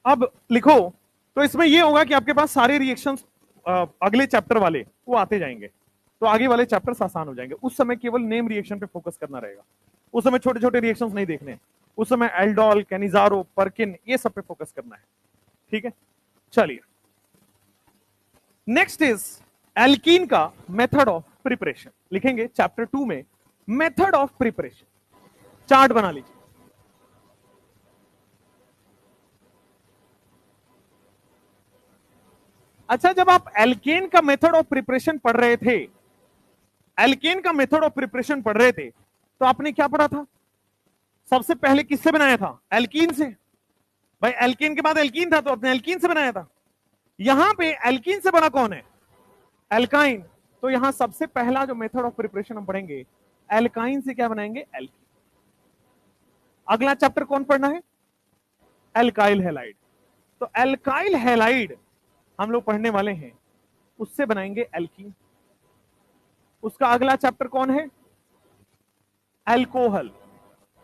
अब लिखो, तो इसमें ये होगा कि आपके पास सारे रिएक्शंस अगले चैप्टर वाले वो आते जाएंगे, तो आगे वाले चैप्टर्स आसान हो जाएंगे। उस समय केवल नेम रिएक्शन पे फोकस करना रहेगा, उस समय छोटे छोटे रिएक्शंस नहीं देखने, उस समय एल्डोल, कैनिजारो, पर्किन, ये सब पे फोकस करना है, ठीक है। चलिए नेक्स्ट इज एल्कीन का मेथड ऑफ प्रिपरेशन, लिखेंगे चैप्टर 2 में मेथड ऑफ प्रिपरेशन। चार्ट बना लीजिए। अच्छा, जब आप एल्केन का मेथड ऑफ प्रिपरेशन पढ़ रहे थे, एल्केन का मेथड ऑफ प्रिपरेशन पढ़ रहे थे, तो आपने क्या पढ़ा था? सबसे पहले किससे बनाया था? एल्कीन से। भाई एल्केन के बाद एल्कीन था, तो आपने एल्कीन से बनाया था। यहां पे एल्कीन से बना कौन है? एल्काइन। तो यहां सबसे पहला जो मेथड ऑफ प्रिपरेशन हम पढ़ेंगे, एल्काइन से क्या बनाएंगे? एल्कीन। अगला चैप्टर कौन पढ़ना है? Alkyl halide. तो एल्काइल हैलाइड हम लोग पढ़ने वाले हैं, उससे बनाएंगे एल्कीन। उसका अगला चैप्टर कौन है? एल्कोहल।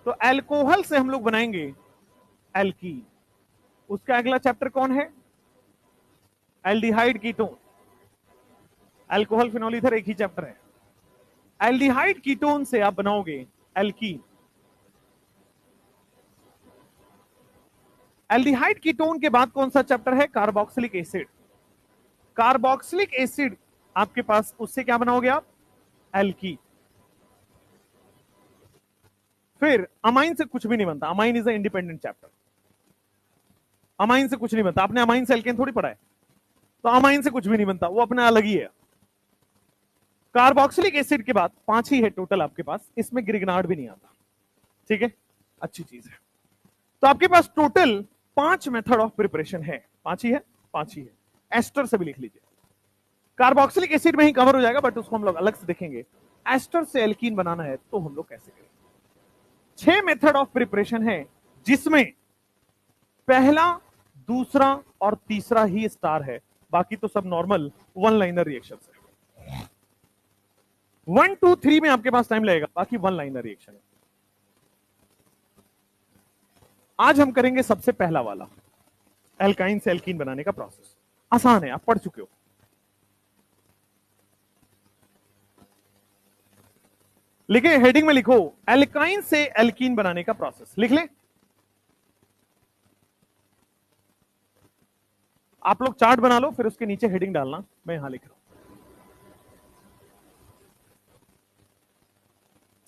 तो एल्कोहल से हम लोग बनाएंगे एल्कीन। उसका अगला चैप्टर कौन है? Aldehyde ketone. अल्कोहल फिनॉल इधर एक ही चैप्टर है। एल्डिहाइड कीटोन से आप बनाओगे एल्कीन। एल्डिहाइड कीटोन के बाद कौन सा चैप्टर है? Carboxylic acid. कार्बोक्सिलिक एसिड आपके पास, उससे क्या बनाओगे आप? एल्कीन। फिर अमाइन से कुछ भी नहीं बनता, amine is a independent chapter. Amine से कुछ नहीं बनता, आपने अमाइन से एल्केन थोड़ी पढ़ा है, तो अमाइन से कुछ भी नहीं बनता, वो अपना अलग ही है। कार्बोक्सिलिक एसिड के बाद 5 ही है टोटल आपके पास, इसमें ग्रिग्नार्ड भी नहीं आता, ठीक है, अच्छी चीज है। तो आपके पास टोटल 5 मेथड ऑफ प्रिपरेशन है, 5 ही है, 5 ही है। एस्टर से भी लिख लीजिए, कार्बोक्सिलिक एसिड में ही कवर हो जाएगा, बट उसको हम लोग अलग से देखेंगे। एस्टर से एल्कीन बनाना है तो हम लोग कैसे करेंगे? 6 मेथड ऑफ प्रिपरेशन है, जिसमें पहला, दूसरा और तीसरा ही स्टार है, बाकी तो सब नॉर्मल वन लाइनर रिएक्शन है। 1, 2, 3 में आपके पास टाइम लगेगा, बाकी वन लाइनर रिएक्शन है। आज हम करेंगे सबसे पहला वाला, एल्काइन से एल्कीन बनाने का प्रोसेस। आसान है, आप पढ़ चुके हो। लिखे, हेडिंग में लिखो एल्काइन से एल्कीन बनाने का प्रोसेस, लिख ले। आप लोग चार्ट बना लो, फिर उसके नीचे हेडिंग डालना, मैं यहां लिख रहा हूं।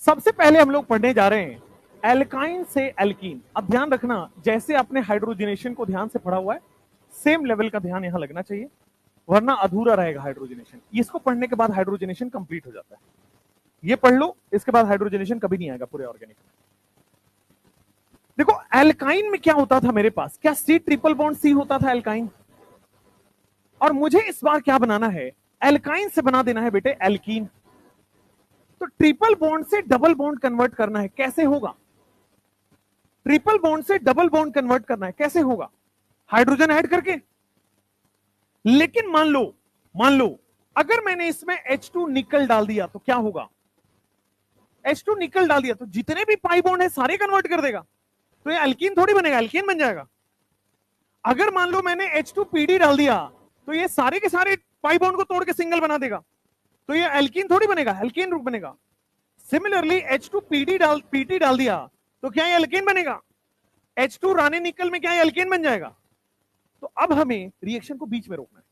सबसे पहले हम लोग पढ़ने जा रहे हैं एल्काइन से एल्कीन। अब ध्यान रखना, जैसे आपने हाइड्रोजनेशन को ध्यान से पढ़ा हुआ है, सेम लेवल का ध्यान यहां लगना चाहिए, वरना अधूरा रहेगा हाइड्रोजनेशन। इसको पढ़ने के बाद हाइड्रोजनेशन कंप्लीट हो जाता है। ये पढ़ लो, इसके बाद हाइड्रोजनेशन कभी नहीं आएगा पूरे ऑर्गेनिक में। देखो एल्काइन में क्या होता था मेरे पास, क्या C ट्रिपल बॉन्ड C होता था एल्काइन, और मुझे इस बार क्या बनाना है? एल्काइन से बना देना है बेटे एल्कीन। तो ट्रिपल बॉन्ड से डबल बॉन्ड कन्वर्ट करना है, कैसे होगा? ट्रिपल बॉन्ड से डबल बॉन्ड कन्वर्ट करना है, कैसे होगा? हाइड्रोजन ऐड करके। लेकिन मान लो अगर मैंने इसमें H2 निकल डाल दिया तो क्या होगा? H2 निकल डाल दिया तो जितने भी पाई बॉन्ड है सारे कन्वर्ट कर देगा, तो ये एल्कीन थोड़ी बनेगा, एल्कीन बन जाएगा। अगर मान लो मैंने H2PD डाल दिया तो ये सारे के सारे पाई बॉन्ड को तोड़ के सिंगल बना देगा, तो ये एल्कीन थोड़ी बनेगा, एल्कीन रूप बनेगा। सिमिलरली H2PT डाल दिया तो क्या ये एल्कीन बनेगा? H2 रानी निकल में क्या ये एल्कीन बन जाएगा? तो अब हमें रिएक्शन को बीच में रोकना है।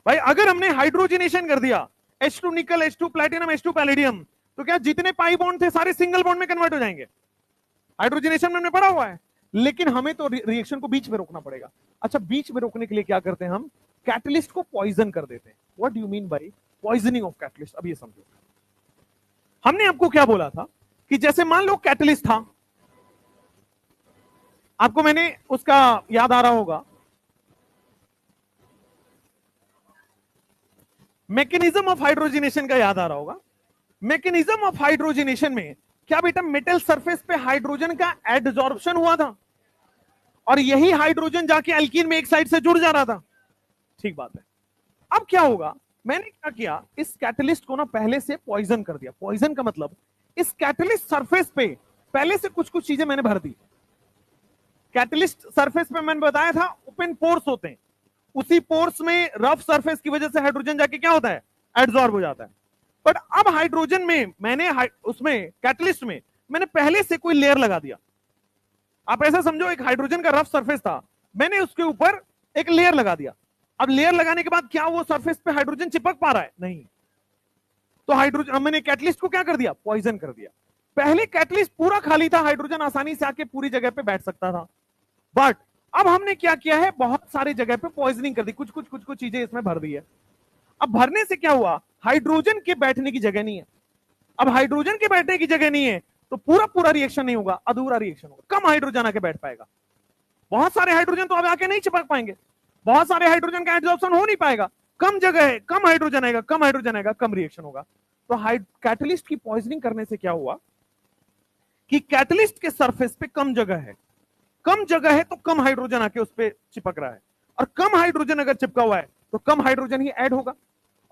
भाई अगर हमने हाइड्रोजनेशन कर दिया, H2 निकल, H2 प्लैटिनम, H2 पैलेडियम, तो क्या जितने पाई बॉन्ड थे सारे सिंगल बॉन्ड में कन्वर्ट हो जाएंगे? हाइड्रोजनेशन में हमने पढ़ा हुआ है। लेकिन हमें तो रिएक्शन को बीच में रोकना पड़ेगा। अच्छा, बीच में रोकने के लिए क्या करते हैं हम? कैटलिस्ट को पॉइजन कर देते हैं। What do you mean by poisoning of catalyst? अब ये समझो, हमने आपको क्या बोला था कि जैसे मान लो कैटलिस्ट था, आपको मैंने उसका याद आ रहा होगा, मैकेनिज्म ऑफ हाइड्रोजनेशन का याद आ रहा होगा। मैकेनिज्म ऑफ हाइड्रोजनेशन में क्या बेटा, मेटल सरफेस पे हाइड्रोजन का एडजॉर्प्शन हुआ था और यही हाइड्रोजन जाके एल्कीन में एक साइड से जुड़ जा रहा था। ठीक बात है। अब क्या होगा, मैंने क्या किया, इस कैटलिस्ट को ना पहले से पॉइजन कर दिया। पॉइजन का मतलब इस कैटलिस्ट सरफेस पे पहले से कुछ कुछ चीजें मैंने भर दी। कैटलिस्ट सरफेस पे मैंने बताया था ओपन पोर्स होते हैं, उसी पोर्स में रफ सरफेस की वजह से हाइड्रोजन जाके क्या होता है, एब्जॉर्ब हो जाता है। बट अब हाइड्रोजन में मैंने उसमें कैटलिस्ट में मैंने पहले से कोई लेयर लगा दिया। आप ऐसा समझो, एक हाइड्रोजन का रफ सरफेस था, मैंने उसके ऊपर एक लेयर लगा दिया। अब लेयर लगाने के बाद क्या वो सरफेस पे हाइड्रोजन चिपक पा रहा है? नहीं। तो हाइड्रोजन, मैंने कैटलिस्ट को क्या कर दिया, पॉइजन कर दिया। पहले कैटलिस्ट पूरा खाली था, हाइड्रोजन आसानी से आके पूरी जगह पे बैठ सकता था। बट अब हमने क्या किया है, बहुत सारी जगह पे पॉइजनिंग कर दी, कुछ कुछ कुछ कुछ चीजें इसमें भर दी है। अब भरने से क्या हुआ, हाइड्रोजन के बैठने की जगह नहीं है। अब हाइड्रोजन के बैठने की जगह नहीं है तो पूरा पूरा रिएक्शन नहीं होगा, अधूरा रिएक्शन होगा, कम हाइड्रोजन आके बैठ पाएगा। बहुत सारे हाइड्रोजन तो अब आके नहीं चिपक पाएंगे, बहुत सारे हाइड्रोजन का एब्जॉर्प्शन हो नहीं पाएगा, कम जगह है, कम हाइड्रोजन आएगा, कम हाइड्रोजन आएगा, कम रिएक्शन होगा। तो कैटलिस्ट की पॉइजनिंग करने से क्या हुआ कि कैटलिस्ट के सरफेस पे कम जगह है, कम जगह है तो कम हाइड्रोजन आके उस पर चिपक रहा है, और कम हाइड्रोजन अगर चिपका हुआ है तो कम हाइड्रोजन ही ऐड होगा,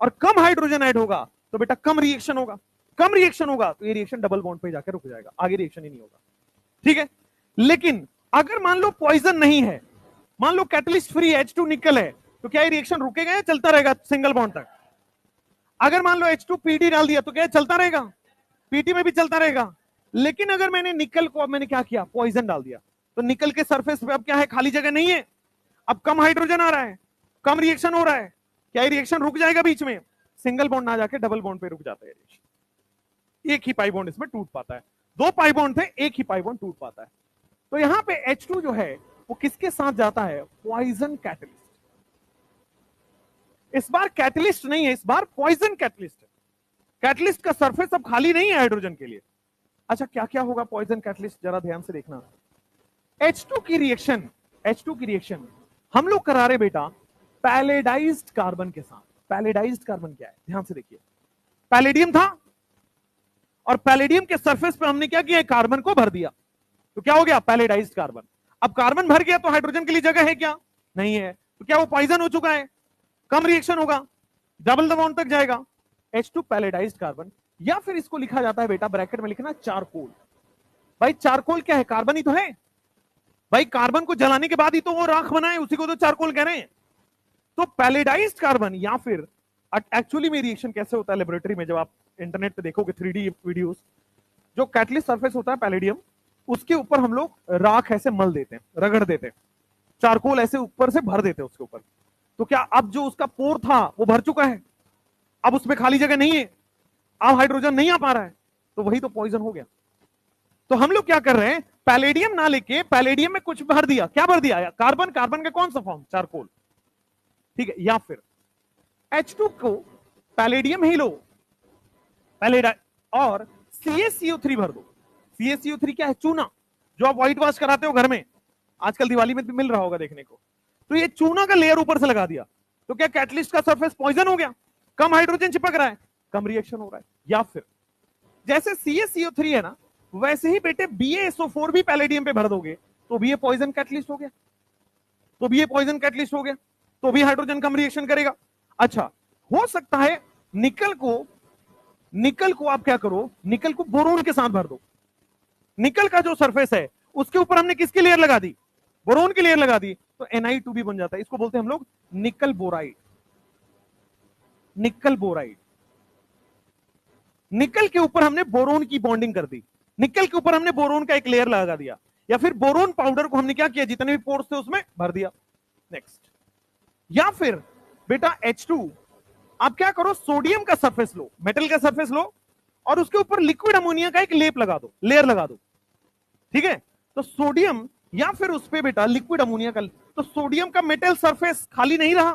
और कम हाइड्रोजन ऐड होगा तो बेटा कम रिएक्शन होगा, कम रिएक्शन होगा तो ये रिएक्शन डबल बॉन्ड पे जाकर रुक जाएगा, आगे रिएक्शन ही नहीं होगा। ठीक है। लेकिन अगर मान लो पॉइजन नहीं है, मान लो कैटलिस्ट फ्री H2 निकल है, तो क्या ये रिएक्शन रुकेगा या चलता रहेगा सिंगल बॉन्ड तक? अगर मान लो H2 PD डाल दिया तो क्या चलता रहेगा? पीटी में भी चलता रहेगा। लेकिन अगर मैंने निकल को, अब मैंने क्या किया, पॉइजन डाल दिया, तो निकल के सरफेस पे अब क्या है, खाली जगह नहीं है, अब कम हाइड्रोजन आ रहा है, कम रिएक्शन हो रहा है, क्या ये रिएक्शन रुक जाएगा बीच में? सिंगल बॉन्ड ना जाके डबल बॉन्ड पे रुक जाता है रिएक्शन। एक ही पाई बॉन्ड इसमें टूट पाता है, दो पाई बॉन्ड थे, एक ही पाई बॉन्ड टूट पाता है। तो यहां पे H2 जो है वो किसके साथ जाता है, पॉइजन कैटलिस्ट। इस बार कैटलिस्ट नहीं है, इस बार पॉइजन कैटलिस्ट है। कैटलिस्ट का सरफेस अब खाली नहीं है हाइड्रोजन के लिए। अच्छा, क्या क्या होगा पॉइजन कैटलिस्ट, जरा ध्यान से देखना। H2 की रिएक्शन हम लोग करा रहे बेटा पैलेडाइज्ड कार्बन के साथ। पैलेडाइज्ड कार्बन क्या है, ध्यान से देखिए। पैलेडियम था और पैलेडियम के सरफेस पे हमने क्या किया, कार्बन को भर दिया, तो क्या हो गया, पैलेडाइज्ड कार्बन। अब कार्बन भर गया तो हाइड्रोजन के लिए जगह है क्या, नहीं है, तो क्या वो पॉइजन हो चुका है, कम रिएक्शन होगा, डबल द बॉन्ड तक जाएगा, H2 पैलेडाइज्ड कार्बन। या फिर इसको लिखा जाता है बेटा, ब्रैकेट में लिखना चारकोल। भाई चारकोल क्या है, कार्बन ही तो है भाई, कार्बन को जलाने के बाद ही तो वो राख बना है, उसी को तो चारकोल कह रहे हैं। तो पैलेडाइज्ड कार्बन, या फिर एक्चुअली में रिएक्शन कैसे होता है लेबोरेटरी में, जब आप इंटरनेट पे देखोगे 3D वीडियोस, जो कैटलिस्ट सरफेस होता है पैलेडियम, उसके ऊपर हम लोग राख ऐसे मल देते हैं, रगड़ देते हैं, चारकोल ऐसे ऊपर से भर देते हैं उसके ऊपर। तो क्या अब जो उसका पोर था वो भर चुका है, अब उसमें खाली जगह नहीं है, अब हाइड्रोजन नहीं आ पा रहा है, तो वही तो पॉइजन हो गया। तो हम लोग क्या कर रहे हैं, पैलेडियम ना लेके पैलेडियम में कुछ भर दिया, क्या भर दिया, कार्बन, कार्बन का कौन सा फॉर्म, चारकोल। ठीक है। या फिर H2 को पैलेडियम ही लो, और CaCO3 भर दो। CaCO3 क्या है, चूना, जो आप व्हाइट वॉश कराते हो घर में, आजकल दिवाली में भी मिल रहा होगा देखने को। तो ये चूना का लेयर ऊपर से लगा दिया, तो क्या कैटलिस्ट का सरफेस पॉइजन हो गया, कम हाइड्रोजन चिपक रहा है, कम रिएक्शन हो रहा है। या फिर जैसे CaCO3 है ना, वैसे ही बेटे BaSO4 भी पैलेडियम पे भर दोगे तो भी ये पॉइजन कैटलिस्ट हो गया, तो भी ये पॉइजन कैटलिस्ट हो गया, तो भी हाइड्रोजन कम रिएक्शन करेगा। अच्छा, हो सकता है निकल को आप क्या करो, निकल को बोरोन के साथ भर दो। निकल का जो सरफेस है उसके ऊपर हमने किसकी लेयर लगा दी, बोरोन की लेयर लगा दी, तो Ni2 भी बन जाता है। इसको बोलते हैं हम लोग निकल बोराइड। निकल बोराइड, निकल के ऊपर हमने बोरोन की बॉन्डिंग कर दी, निकल के ऊपर हमने बोरोन का एक लेयर लगा दिया, या फिर बोरोन पाउडर को हमने क्या किया, जितने भी पोर्स थे उसमें भर दिया। नेक्स्ट, या फिर बेटा H2 आप क्या करो, सोडियम का सरफेस लो, मेटल का सरफेस लो, और उसके ऊपर लिक्विड अमोनिया का एक लेप लगा दो, लेयर लगा दो। ठीक है। तो सोडियम या फिर उस पे बेटा लिक्विड अमोनिया का, तो सोडियम का मेटल सरफेस खाली नहीं रहा,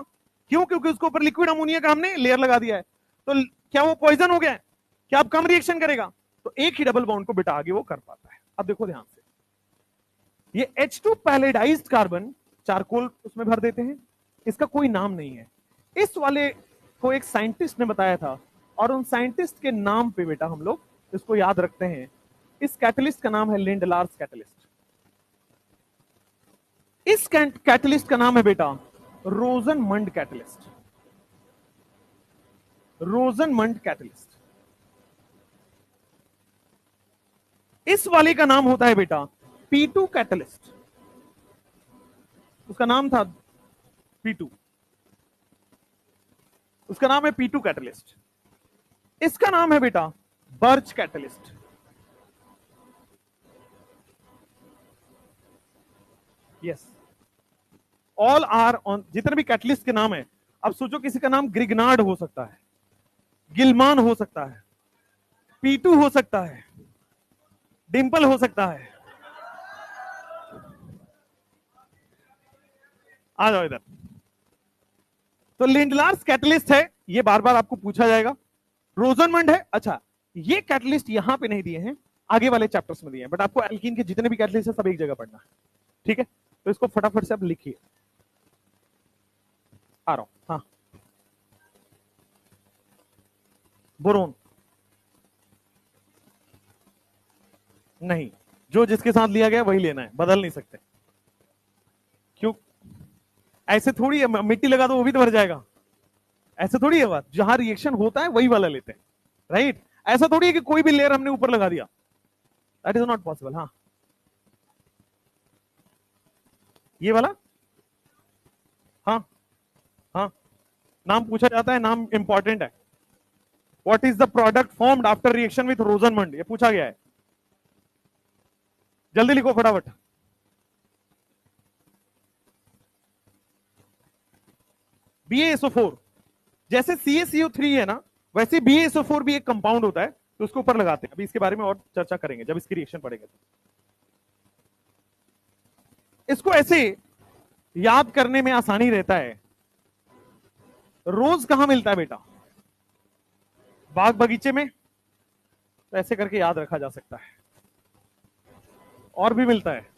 क्यों? क्योंकि उसके ऊपर लिक्विड अमोनिया का हमने लेयर लगा दिया है। तो क्या वो पॉइजन हो गया है? क्या अब कम रिएक्शन करेगा? तो एक ही डबल बॉन्ड को बेटा आगे वो कर पाता है। अब देखो ध्यान से, ये H2 पैलेडाइज्ड कार्बन, चारकोल उसमें भर देते हैं, इसका कोई नाम नहीं है। इस वाले को एक साइंटिस्ट ने बताया था, और उन साइंटिस्ट के नाम पे बेटा हम लोग इसको याद रखते हैं। इस कैटलिस्ट का नाम है लिंडलार्स कैटलिस्ट। इस कैटलिस्ट का नाम है बेटा रोजनमंड कैटलिस्ट। रोजनमंड कैटलिस्ट। इस वाले का नाम होता है बेटा P2 कैटलिस्ट। उसका नाम था P2, उसका नाम है P2 कैटलिस्ट। इसका नाम है बेटा Birch catalyst. Yes, all are on, जितने भी कैटलिस्ट के नाम है। अब सोचो किसी का नाम ग्रिगनार्ड हो सकता है, गिलमान हो सकता है, P2 हो सकता है, डिंपल हो सकता है। आ जाओ इधर। तो लिंडलार्स कैटलिस्ट है, ये बार बार आपको पूछा जाएगा। रोजनमंड है, अच्छा ये कैटलिस्ट यहां पे नहीं दिए हैं, आगे वाले चैप्टर्स में दिए हैं, बट आपको एल्कीन के जितने भी कैटलिस्ट है सब एक जगह पढ़ना है, ठीक है? तो इसको फटाफट से आप लिखिए। आ रहा हूं, हाँ। बोरोन नहीं, जो जिसके साथ लिया गया वही लेना है, बदल नहीं सकते। क्यों? ऐसे थोड़ी है, मिट्टी लगा दो वो भी तो भर जाएगा, ऐसे थोड़ी है बात। जहां रिएक्शन होता है वही वाला लेते हैं, राइट? ऐसा थोड़ी है कि कोई भी लेयर हमने ऊपर लगा दिया, दैट इज नॉट पॉसिबल। हाँ, ये वाला, हाँ हाँ, नाम पूछा जाता है, नाम इंपॉर्टेंट है। What is the product formed after reaction with रोजनमंड, ये पूछा गया है, जल्दी लिखो फटाफट। BaSO4, जैसे CaCO3 है ना, वैसे BaSO4 भी एक कंपाउंड होता है, तो उसको ऊपर लगाते हैं। अभी इसके बारे में और चर्चा करेंगे जब इसकी रिएक्शन पढ़ेंगे। तो इसको ऐसे याद करने में आसानी रहता है। रोज कहां मिलता है बेटा? बाग बगीचे में, तो ऐसे करके याद रखा जा सकता है। और भी मिलता है,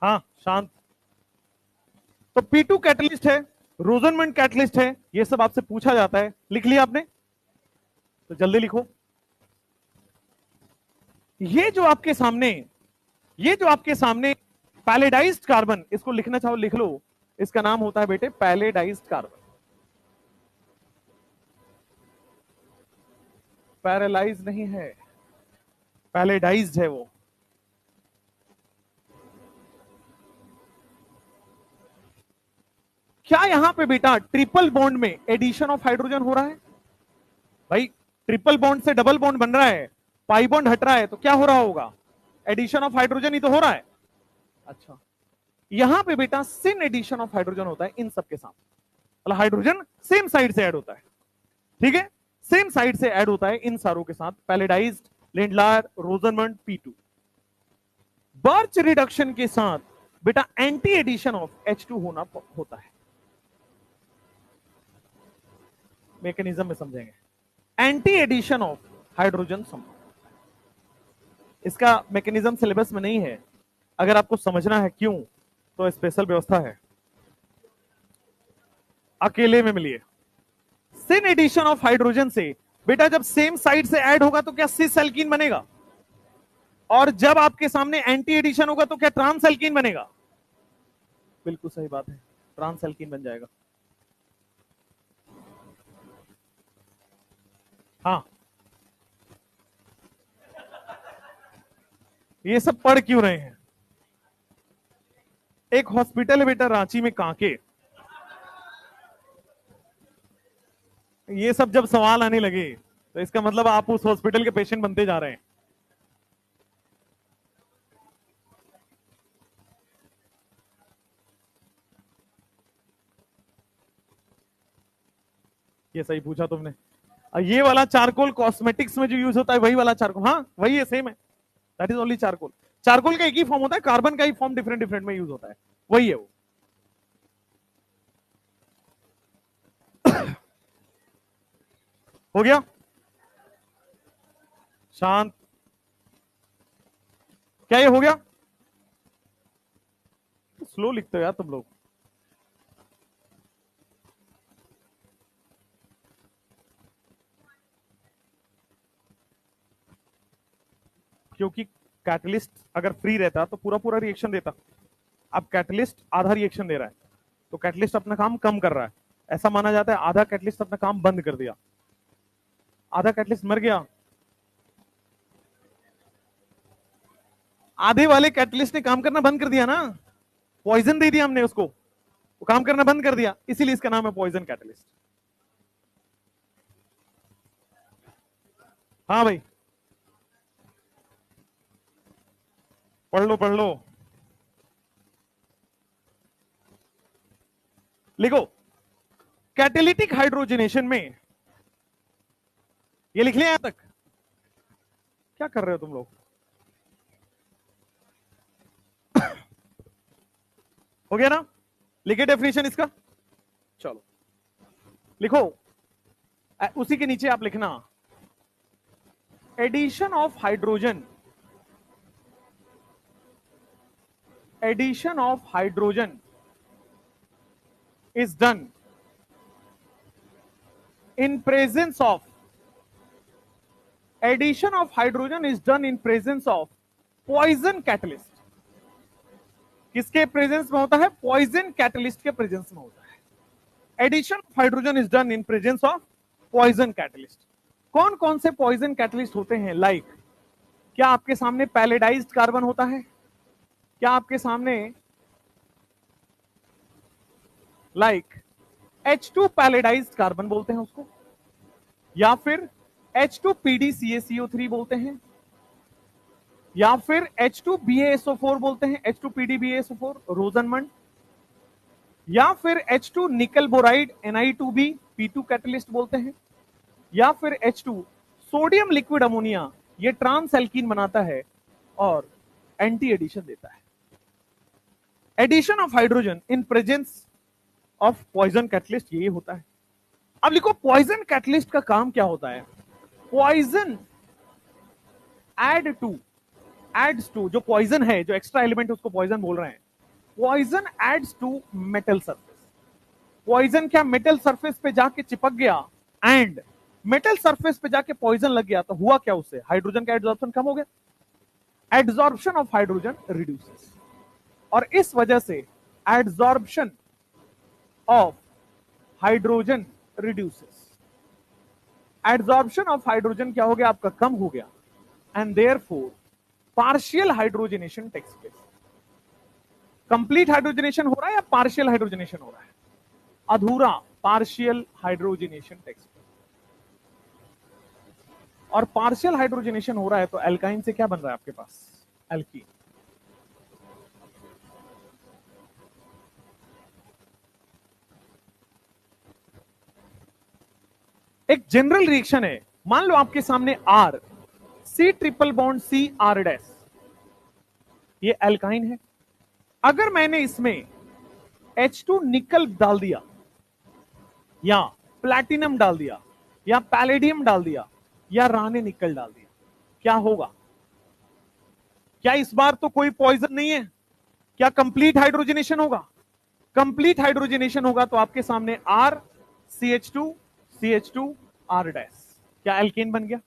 हाँ शांत। तो P2 कैटलिस्ट है, रोजनमंड कैटलिस्ट है, ये सब आपसे पूछा जाता है। लिख लिया आपने? तो जल्दी लिखो। ये जो आपके सामने, ये जो आपके सामने पैलेडाइज्ड कार्बन, इसको लिखना चाहो लिख लो, इसका नाम होता है बेटे पैलेडाइज्ड कार्बन। पैरालाइज नहीं है, पैलेडाइज्ड है वो। क्या यहां पे बेटा ट्रिपल बॉन्ड में एडिशन ऑफ हाइड्रोजन हो रहा है? भाई ट्रिपल बॉन्ड से डबल बॉन्ड बन रहा है, पाई बॉन्ड हट रहा है, तो क्या हो रहा होगा? एडिशन ऑफ हाइड्रोजन ही तो हो रहा है। अच्छा, यहां पे बेटा सिन एडिशन ऑफ हाइड्रोजन होता है इन सबके साथ, मतलब हाइड्रोजन सेम साइड से ऐड होता है, ठीक है? सेम साइड से ऐड होता है इन सारों के साथ, palladised, Lindlar, Rosenmund, P2। Birch reduction के साथ बेटा एंटी एडिशन ऑफ H2 होना होता है। मैकेनिज्म में समझेंगे, एंटी एडिशन ऑफ हाइड्रोजन संबंध। इसका मैकेनिज्म सिलेबस में नहीं है, अगर आपको समझना है क्यों तो स्पेशल व्यवस्था है, अकेले में मिलिए। सिन एडिशन ऑफ हाइड्रोजन से बेटा जब सेम साइड से ऐड होगा तो क्या सिस एल्कीन बनेगा, और जब आपके सामने एंटी एडिशन होगा तो क्या ट्रांस एल्कीन बनेगा? बिल्कुल सही बात है, ट्रांस एल्कीन बन जाएगा। हाँ, ये सब पढ़ क्यों रहे हैं? एक हॉस्पिटल है बेटा रांची में, कांके, ये सब जब सवाल आने लगे तो इसका मतलब आप उस हॉस्पिटल के पेशेंट बनते जा रहे हैं। ये सही पूछा तुमने। ये वाला चारकोल कॉस्मेटिक्स में जो यूज होता है वही वाला चारकोल, हाँ वही है, सेम है, that is only charcoal. Charcoal का एक ही फॉर्म होता है, कार्बन का ही फॉर्म डिफरेंट डिफरेंट में यूज होता है, वही है वो। हो गया शांत, क्या ये हो गया? स्लो लिखते हो यार तुम लोग। क्योंकि कैटलिस्ट अगर फ्री रहता तो पूरा पूरा रिएक्शन देता, अब कैटलिस्ट आधा रिएक्शन दे रहा है, तो कैटलिस्ट अपना काम कम कर रहा है, ऐसा माना जाता है आधा कैटलिस्ट अपना काम बंद कर दिया, आधा कैटलिस्ट मर गया। आधे वाले कैटलिस्ट ने काम करना बंद कर दिया ना, पॉइजन दे दिया हमने उसको, वो काम करना बंद कर दिया, इसीलिए इसका नाम है पॉइजन कैटलिस्ट। हाँ भाई पढ़ लो पढ़ लो, लिखो कैटेलिटिक हाइड्रोजनेशन में, ये लिख लिया यहां तक? क्या कर रहे हो तुम लोग? हो गया ना? लिखे डेफिनेशन इसका, चलो लिखो। उसी के नीचे आप लिखना addition of hydrogen, addition of hydrogen is done in presence of, addition of hydrogen is done in presence of poison catalyst। किसके प्रेजेंस में होता है? पॉइजन कैटलिस्ट के प्रेजेंस में होता है। Addition of hydrogen is done in presence of poison catalyst. कौन कौन से पॉइजन कैटलिस्ट होते हैं? लाइक क्या आपके सामने पैलेडाइज्ड कार्बन होता है? क्या आपके सामने लाइक H2 पैलेडाइज्ड कार्बन बोलते हैं उसको, या फिर H2PdCaCO3 बोलते हैं, या फिर H2BaSO4 बोलते हैं, H2PdBaSO4 रोजनमंड, या फिर H2 निकल बोराइड Ni2B P2 कैटलिस्ट बोलते हैं, या फिर H2 सोडियम लिक्विड अमोनिया, ये ट्रांस एल्कीन बनाता है और एंटी एडिशन देता है। Addition of hydrogen in presence of poison catalyst ये होता है। अब लिखो पॉइजन कैटलिस्ट का काम क्या होता है? पॉइजन एड्स टू, जो पॉइजन है, जो एक्स्ट्रा एलिमेंट उसको पॉइजन बोल रहे हैं, poison adds to metal surface. Poison क्या मेटल सरफेस पे जाके चिपक गया एंड मेटल सरफेस पे जाके पॉइजन लग गया, तो हुआ क्या उससे? हाइड्रोजन का एड्सॉर्प्शन कम हो गया, एड्सॉर्प्शन ऑफ हाइड्रोजन रिड्यूसेस, और इस वजह से adsorption of hydrogen reduces, adsorption of hydrogen क्या हो गया आपका? कम हो गया, and therefore partial hydrogenation takes place। complete hydrogenation हो रहा है या partial hydrogenation हो रहा है? अधूरा partial hydrogenation takes place। और partial hydrogenation हो रहा है तो एल्काइन से क्या बन रहा है आपके पास? एल्कीन। एक जनरल रिएक्शन है, मान लो आपके सामने R C triple bond C R dash, ये एल्काइन है। अगर मैंने इसमें H2 निकल डाल दिया, या प्लैटिनम डाल दिया, या पैलेडियम डाल दिया, या राने निकल डाल दिया, क्या होगा? क्या इस बार तो कोई पॉइजन नहीं है? क्या कंप्लीट हाइड्रोजनेशन होगा? कंप्लीट हाइड्रोजनेशन होगा तो आपके सामने R CH2 R डैश, क्या एल्केन बन गया?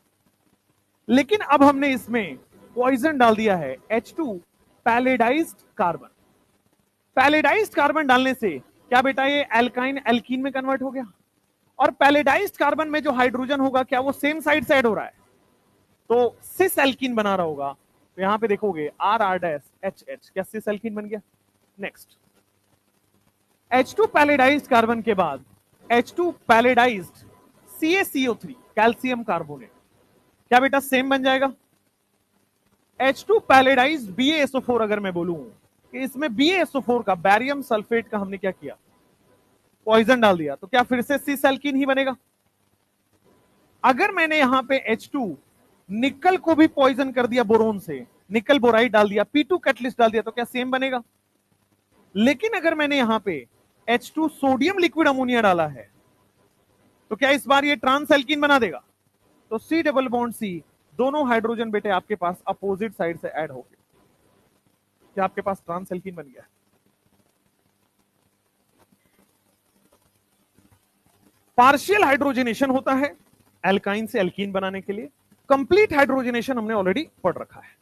लेकिन अब हमने इसमें पॉइजन डाल दिया है H2 पैलेडाइज्ड कार्बन। पैलेडाइज्ड कार्बन डालने से क्या बेटा ये एल्काइन एल्कीन में कन्वर्ट हो गया? और पैलेडाइज्ड कार्बन में जो हाइड्रोजन होगा क्या वो सेम साइड से ऐड हो रहा है? तो सिस एल्कीन बना रहा होगा। तो यहां पे देखोगे R R dash H H, क्या सिस एल्कीन बन गया? नेक्स्ट H2 पैलेडाइज्ड कार्बन के बाद H2 पैलेडाइज्ड CaCO3 कैल्शियम कार्बोनेट, क्या बेटा सेम बन जाएगा? H2 पैलेडाइज्ड BaSO4, अगर मैं बोलूं कि इसमें BaSO4 का, बैरियम सल्फेट का हमने क्या किया? पॉइजन डाल दिया, तो क्या फिर से सिस एल्कीन ही बनेगा? अगर मैंने यहां पे H2 निकल को भी पॉइजन कर दिया बोरोन से, निकल बोराइड डाल दिया, P2 कैटलिस्ट डाल दिया, तो क्या सेम बनेगा? लेकिन अगर मैंने यहां पे H2 सोडियम लिक्विड अमोनिया डाला है, तो क्या इस बार ये ट्रांस एल्कीन बना देगा? तो C डबल बॉन्ड C, दोनों हाइड्रोजन बेटे आपके पास अपोजिट साइड से ऐड हो गए, क्या आपके पास ट्रांस एल्कीन बन गया? पार्शियल हाइड्रोजनेशन होता है एल्काइन से एल्कीन बनाने के लिए, कंप्लीट हाइड्रोजनेशन हमने ऑलरेडी पढ़ रखा है।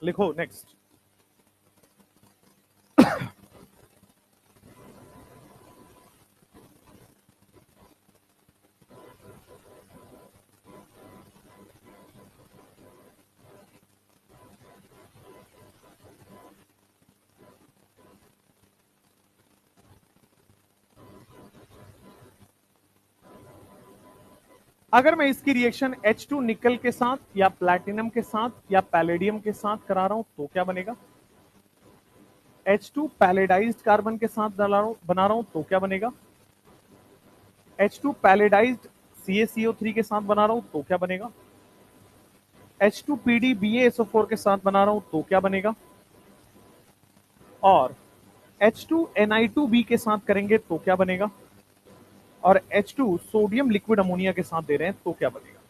लिखो नेक्स्ट। अगर मैं इसकी रिएक्शन H2 निकल के साथ या प्लैटिनम के साथ या पैलेडियम के साथ करा रहा हूं तो क्या बनेगा? H2 पैलेडाइज्ड कार्बन के साथ बना रहा हूं तो क्या बनेगा? H2 पैलेडाइज्ड CaCO3 के साथ बना रहा हूं तो क्या बनेगा? H2PD BaSO4 के साथ बना रहा हूं तो क्या बनेगा? और H2Ni2B के साथ करेंगे तो क्या बनेगा? और H2 सोडियम लिक्विड अमोनिया के साथ दे रहे हैं तो क्या बनेगा?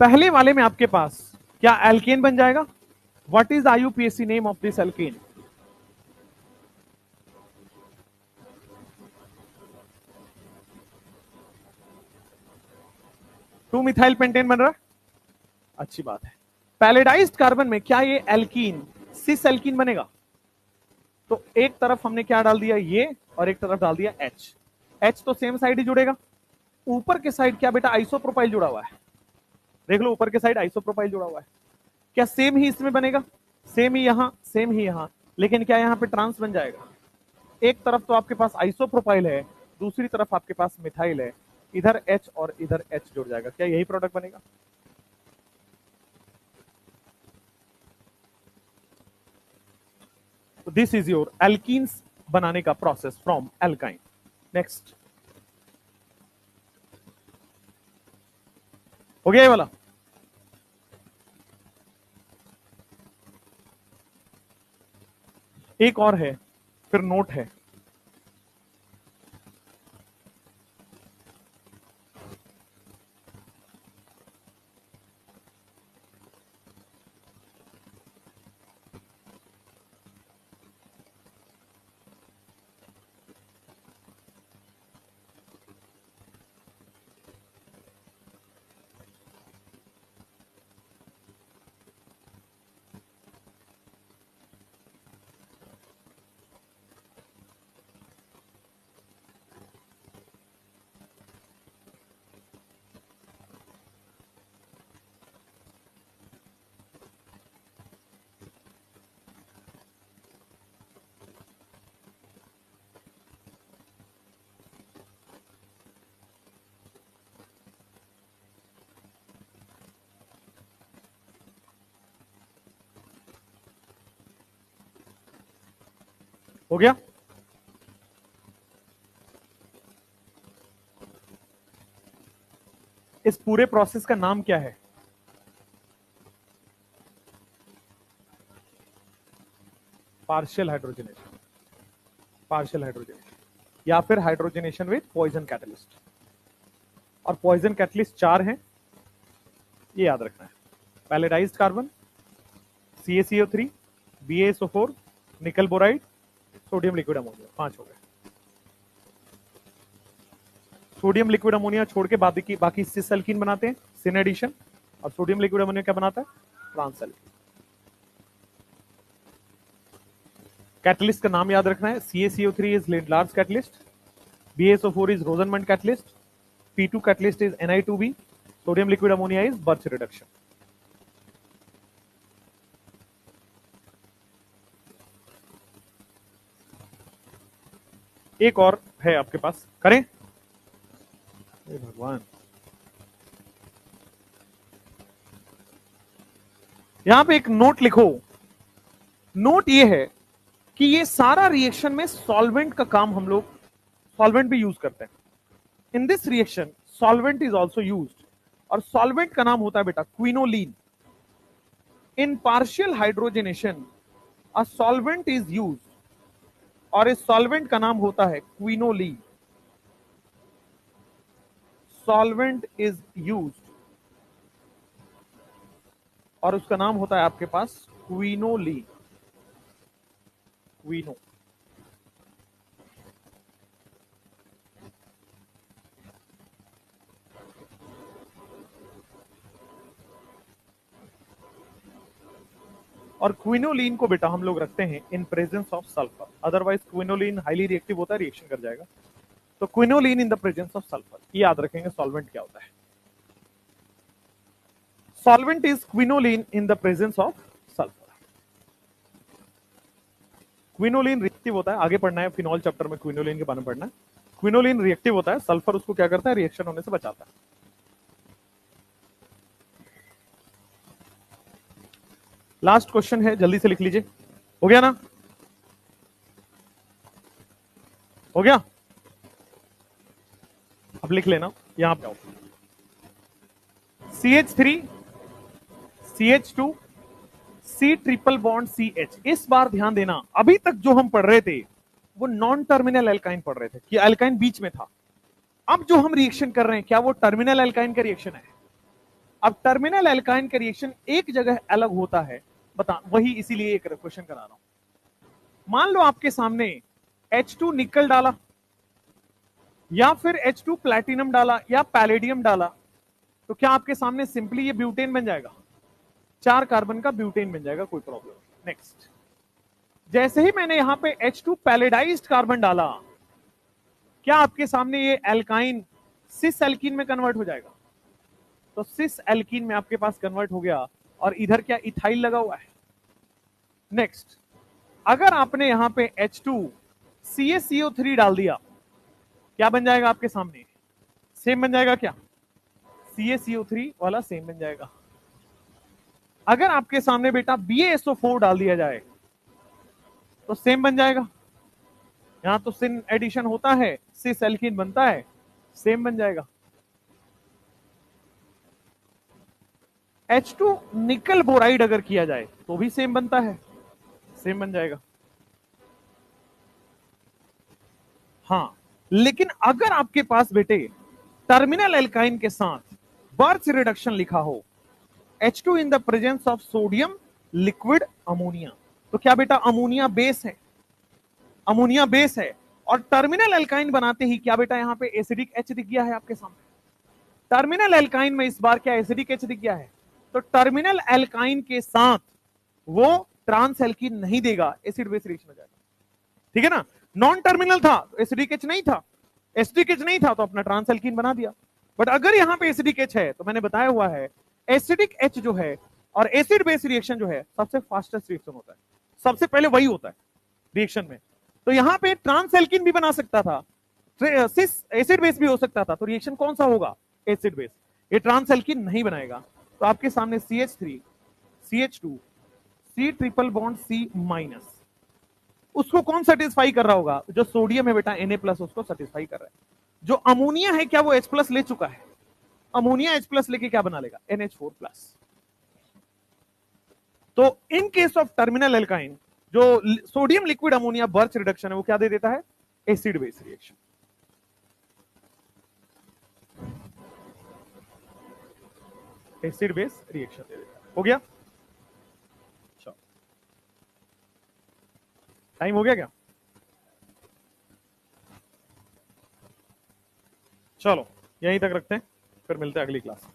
पहले वाले में आपके पास क्या एल्केन बन जाएगा? What is IUPAC name of this alkane? Two methyl pentane बन रहा है, अच्छी बात है। पैलेडाइज्ड कार्बन में क्या ये एल्कीन सिस एल्कीन बनेगा? तो एक तरफ हमने क्या डाल दिया ये, और एक तरफ डाल दिया H। H तो सेम साइड ही जुड़ेगा। ऊपर के साइड क्या बेटा आइसोप्रोपाइल जुड़ा हुआ है, देख लो ऊपर के साइड आइसोप्रोपाइल जुड़ा हुआ है। क्या सेम ही इसमें बनेगा? सेम ही यहां, सेम ही यहां, लेकिन क्या यहां पे ट्रांस बन जाएगा? एक तरफ तो आपके पास आइसोप्रोपाइल है, दूसरी तरफ आपके पास मिथाइल है, इधर H और इधर H जुड़ जाएगा, क्या यही प्रोडक्ट बनेगा? दिस इज योर एल्कीन्स बनाने का प्रोसेस फ्रॉम एल्काइन। नेक्स्ट, हो गया ये वाला? एक और है, फिर नोट है। हो गया? इस पूरे प्रोसेस का नाम क्या है? पार्शियल हाइड्रोजनेशन, पार्शियल हाइड्रोजनेशन या फिर हाइड्रोजनेशन विद पॉइजन कैटलिस्ट। और पॉइजन कैटलिस्ट 4 हैं, ये याद रखना है। पैलेडाइज्ड कार्बन, CaCO3, BaSO4, निकल बोराइड, सोडियम लिक्विड अमोनिया, 5 हो गए। सोडियम लिक्विड अमोनिया छोड़ के बाकी सिस एल्कीन बनाते हैं, सिन एडिशन। और सोडियम लिक्विड अमोनिया क्या बनाता है? Trans alkene. कैटलिस्ट का नाम याद रखना है, CaCO3 is Lindlar's catalyst, BaSO4 is रोजनमंड catalyst, P2 catalyst is Ni2B, sodium liquid ammonia is birch reduction. एक और है आपके पास, करें? हे भगवान, यहां पे एक नोट लिखो। नोट ये है कि ये सारा रिएक्शन में सॉल्वेंट का काम हम लोग सॉल्वेंट भी यूज करते हैं। In this reaction solvent is also used, और सॉल्वेंट का नाम होता है बेटा quinoline. In partial hydrogenation a solvent is used, और इस सॉल्वेंट का नाम होता है क्विनोलिन। सॉल्वेंट इज यूज्ड और उसका नाम होता है आपके पास क्विनोलिन। क्विनो। और क्विनोलिन को बेटा हम लोग रखते हैं इन presence of sulphur, otherwise quinoline highly reactive होता है, रिएक्शन कर जाएगा। तो quinoline in the presence of sulphur, ये याद रखेंगे सॉल्वेंट क्या होता है। Solvent is quinoline in the presence of sulphur. Quinoline reactive होता है, आगे पढ़ना है फिनॉल चैप्टर में, क्विनोलिन के बारे में पढ़ना है। क्विनोलिन रिएक्टिव होता है, सल्फर उसको क्या करता है, रिएक्शन होने से बचाता है। लास्ट क्वेश्चन है, जल्दी से लिख लीजिए। हो गया ना? हो गया? अब लिख लेना, यहां पे आओ। CH3 CH2 C triple bond CH। इस बार ध्यान देना, अभी तक जो हम पढ़ रहे थे वो नॉन टर्मिनल एल्काइन पढ़ रहे थे कि एल्काइन बीच में था। अब जो हम रिएक्शन कर रहे हैं क्या वो टर्मिनल एल्काइन का रिएक्शन है? अब टर्मिनल एल्काइन का रिएक्शन एक जगह अलग होता है, बता वही, इसीलिए एक क्वेश्चन करा रहा हूं। मान लो आपके सामने H2 निकल डाला, या फिर H2 प्लैटिनम डाला, या पैलेडियम डाला, तो क्या आपके सामने सिंपली ये ब्यूटेन बन जाएगा? 4 कार्बन का ब्यूटेन बन जाएगा, कोई प्रॉब्लम। नेक्स्ट, जैसे ही मैंने यहां पे H2 पैलेडाइज्ड कार्बन डाला, क्या आपके सामने ये एल्काइन सिस एल्कीन में कन्वर्ट हो जाएगा? तो सिस एल्कीन में आपके पास कन्वर्ट हो गया, और इधर क्या इथाइल लगा हुआ है। नेक्स्ट, अगर आपने यहां पे H2 CaCO3 डाल दिया, क्या बन जाएगा आपके सामने? सेम बन जाएगा क्या? CaCO3 वाला सेम बन जाएगा। अगर आपके सामने बेटा BaSO4 डाल दिया जाए तो सेम बन जाएगा। यहां तो सिन एडिशन होता है, सिस एल्कीन बनता है, सेम बन जाएगा। H2 निकल बोराइड अगर किया जाए तो भी सेम बनता है, सेम बन जाएगा। हां, लेकिन अगर आपके पास बेटे टर्मिनल एल्काइन के साथ बर्च रिडक्शन लिखा हो, H2 in the presence of sodium liquid ammonia, तो क्या बेटा अमोनिया बेस है? अमोनिया बेस है, और टर्मिनल एल्काइन बनाते ही क्या बेटा यहां पे एसिडिक H दिख गया है आपके सामने। टर्मिनल एल्काइन में इस बार क्या एसिडिक H दिख गया है, तो टर्मिनल एल्काइन के साथ वो ट्रांस एल्कीन नहीं देगा, एसिड बेस रिएक्शन हो जाएगा। ठीक है ना? नॉन टर्मिनल था तो एसिडिक H नहीं था, एसिडिक H नहीं था तो अपना ट्रांस एल्कीन बना दिया। बट अगर यहां पे एसिडिक H है तो मैंने बताया हुआ है एसिडिक H जो है और एसिड बेस रिएक्शन जो है सबसे फास्टेस्ट रिएक्शन होता है, सबसे पहले वही होता है रिएक्शन में। तो यहां पे ट्रांस एल्कीन भी बना सकता था, सिस एसिड बेस भी हो सकता था, तो रिएक्शन कौन सा होगा? Acid base. ये ट्रांस एल्कीन नहीं बनाएगा, तो आपके सामने CH3 CH2 C triple bond C minus, उसको कौन सेटिस्फाई कर रहा होगा? जो सोडियम है बेटा Na+ उसको सेटिस्फाई कर रहा है। जो अमोनिया है क्या वो H+ ले चुका है? अमोनिया H+ लेके क्या बना लेगा? NH4+। तो in case of terminal alkyne जो sodium liquid ammonia Birch reduction है वो क्या दे देता है? Acid base reaction. Acid base reaction दे देता है। हो गया? टाइम हो गया क्या? चलो यहीं तक रखते हैं, फिर मिलते हैं अगली क्लास में।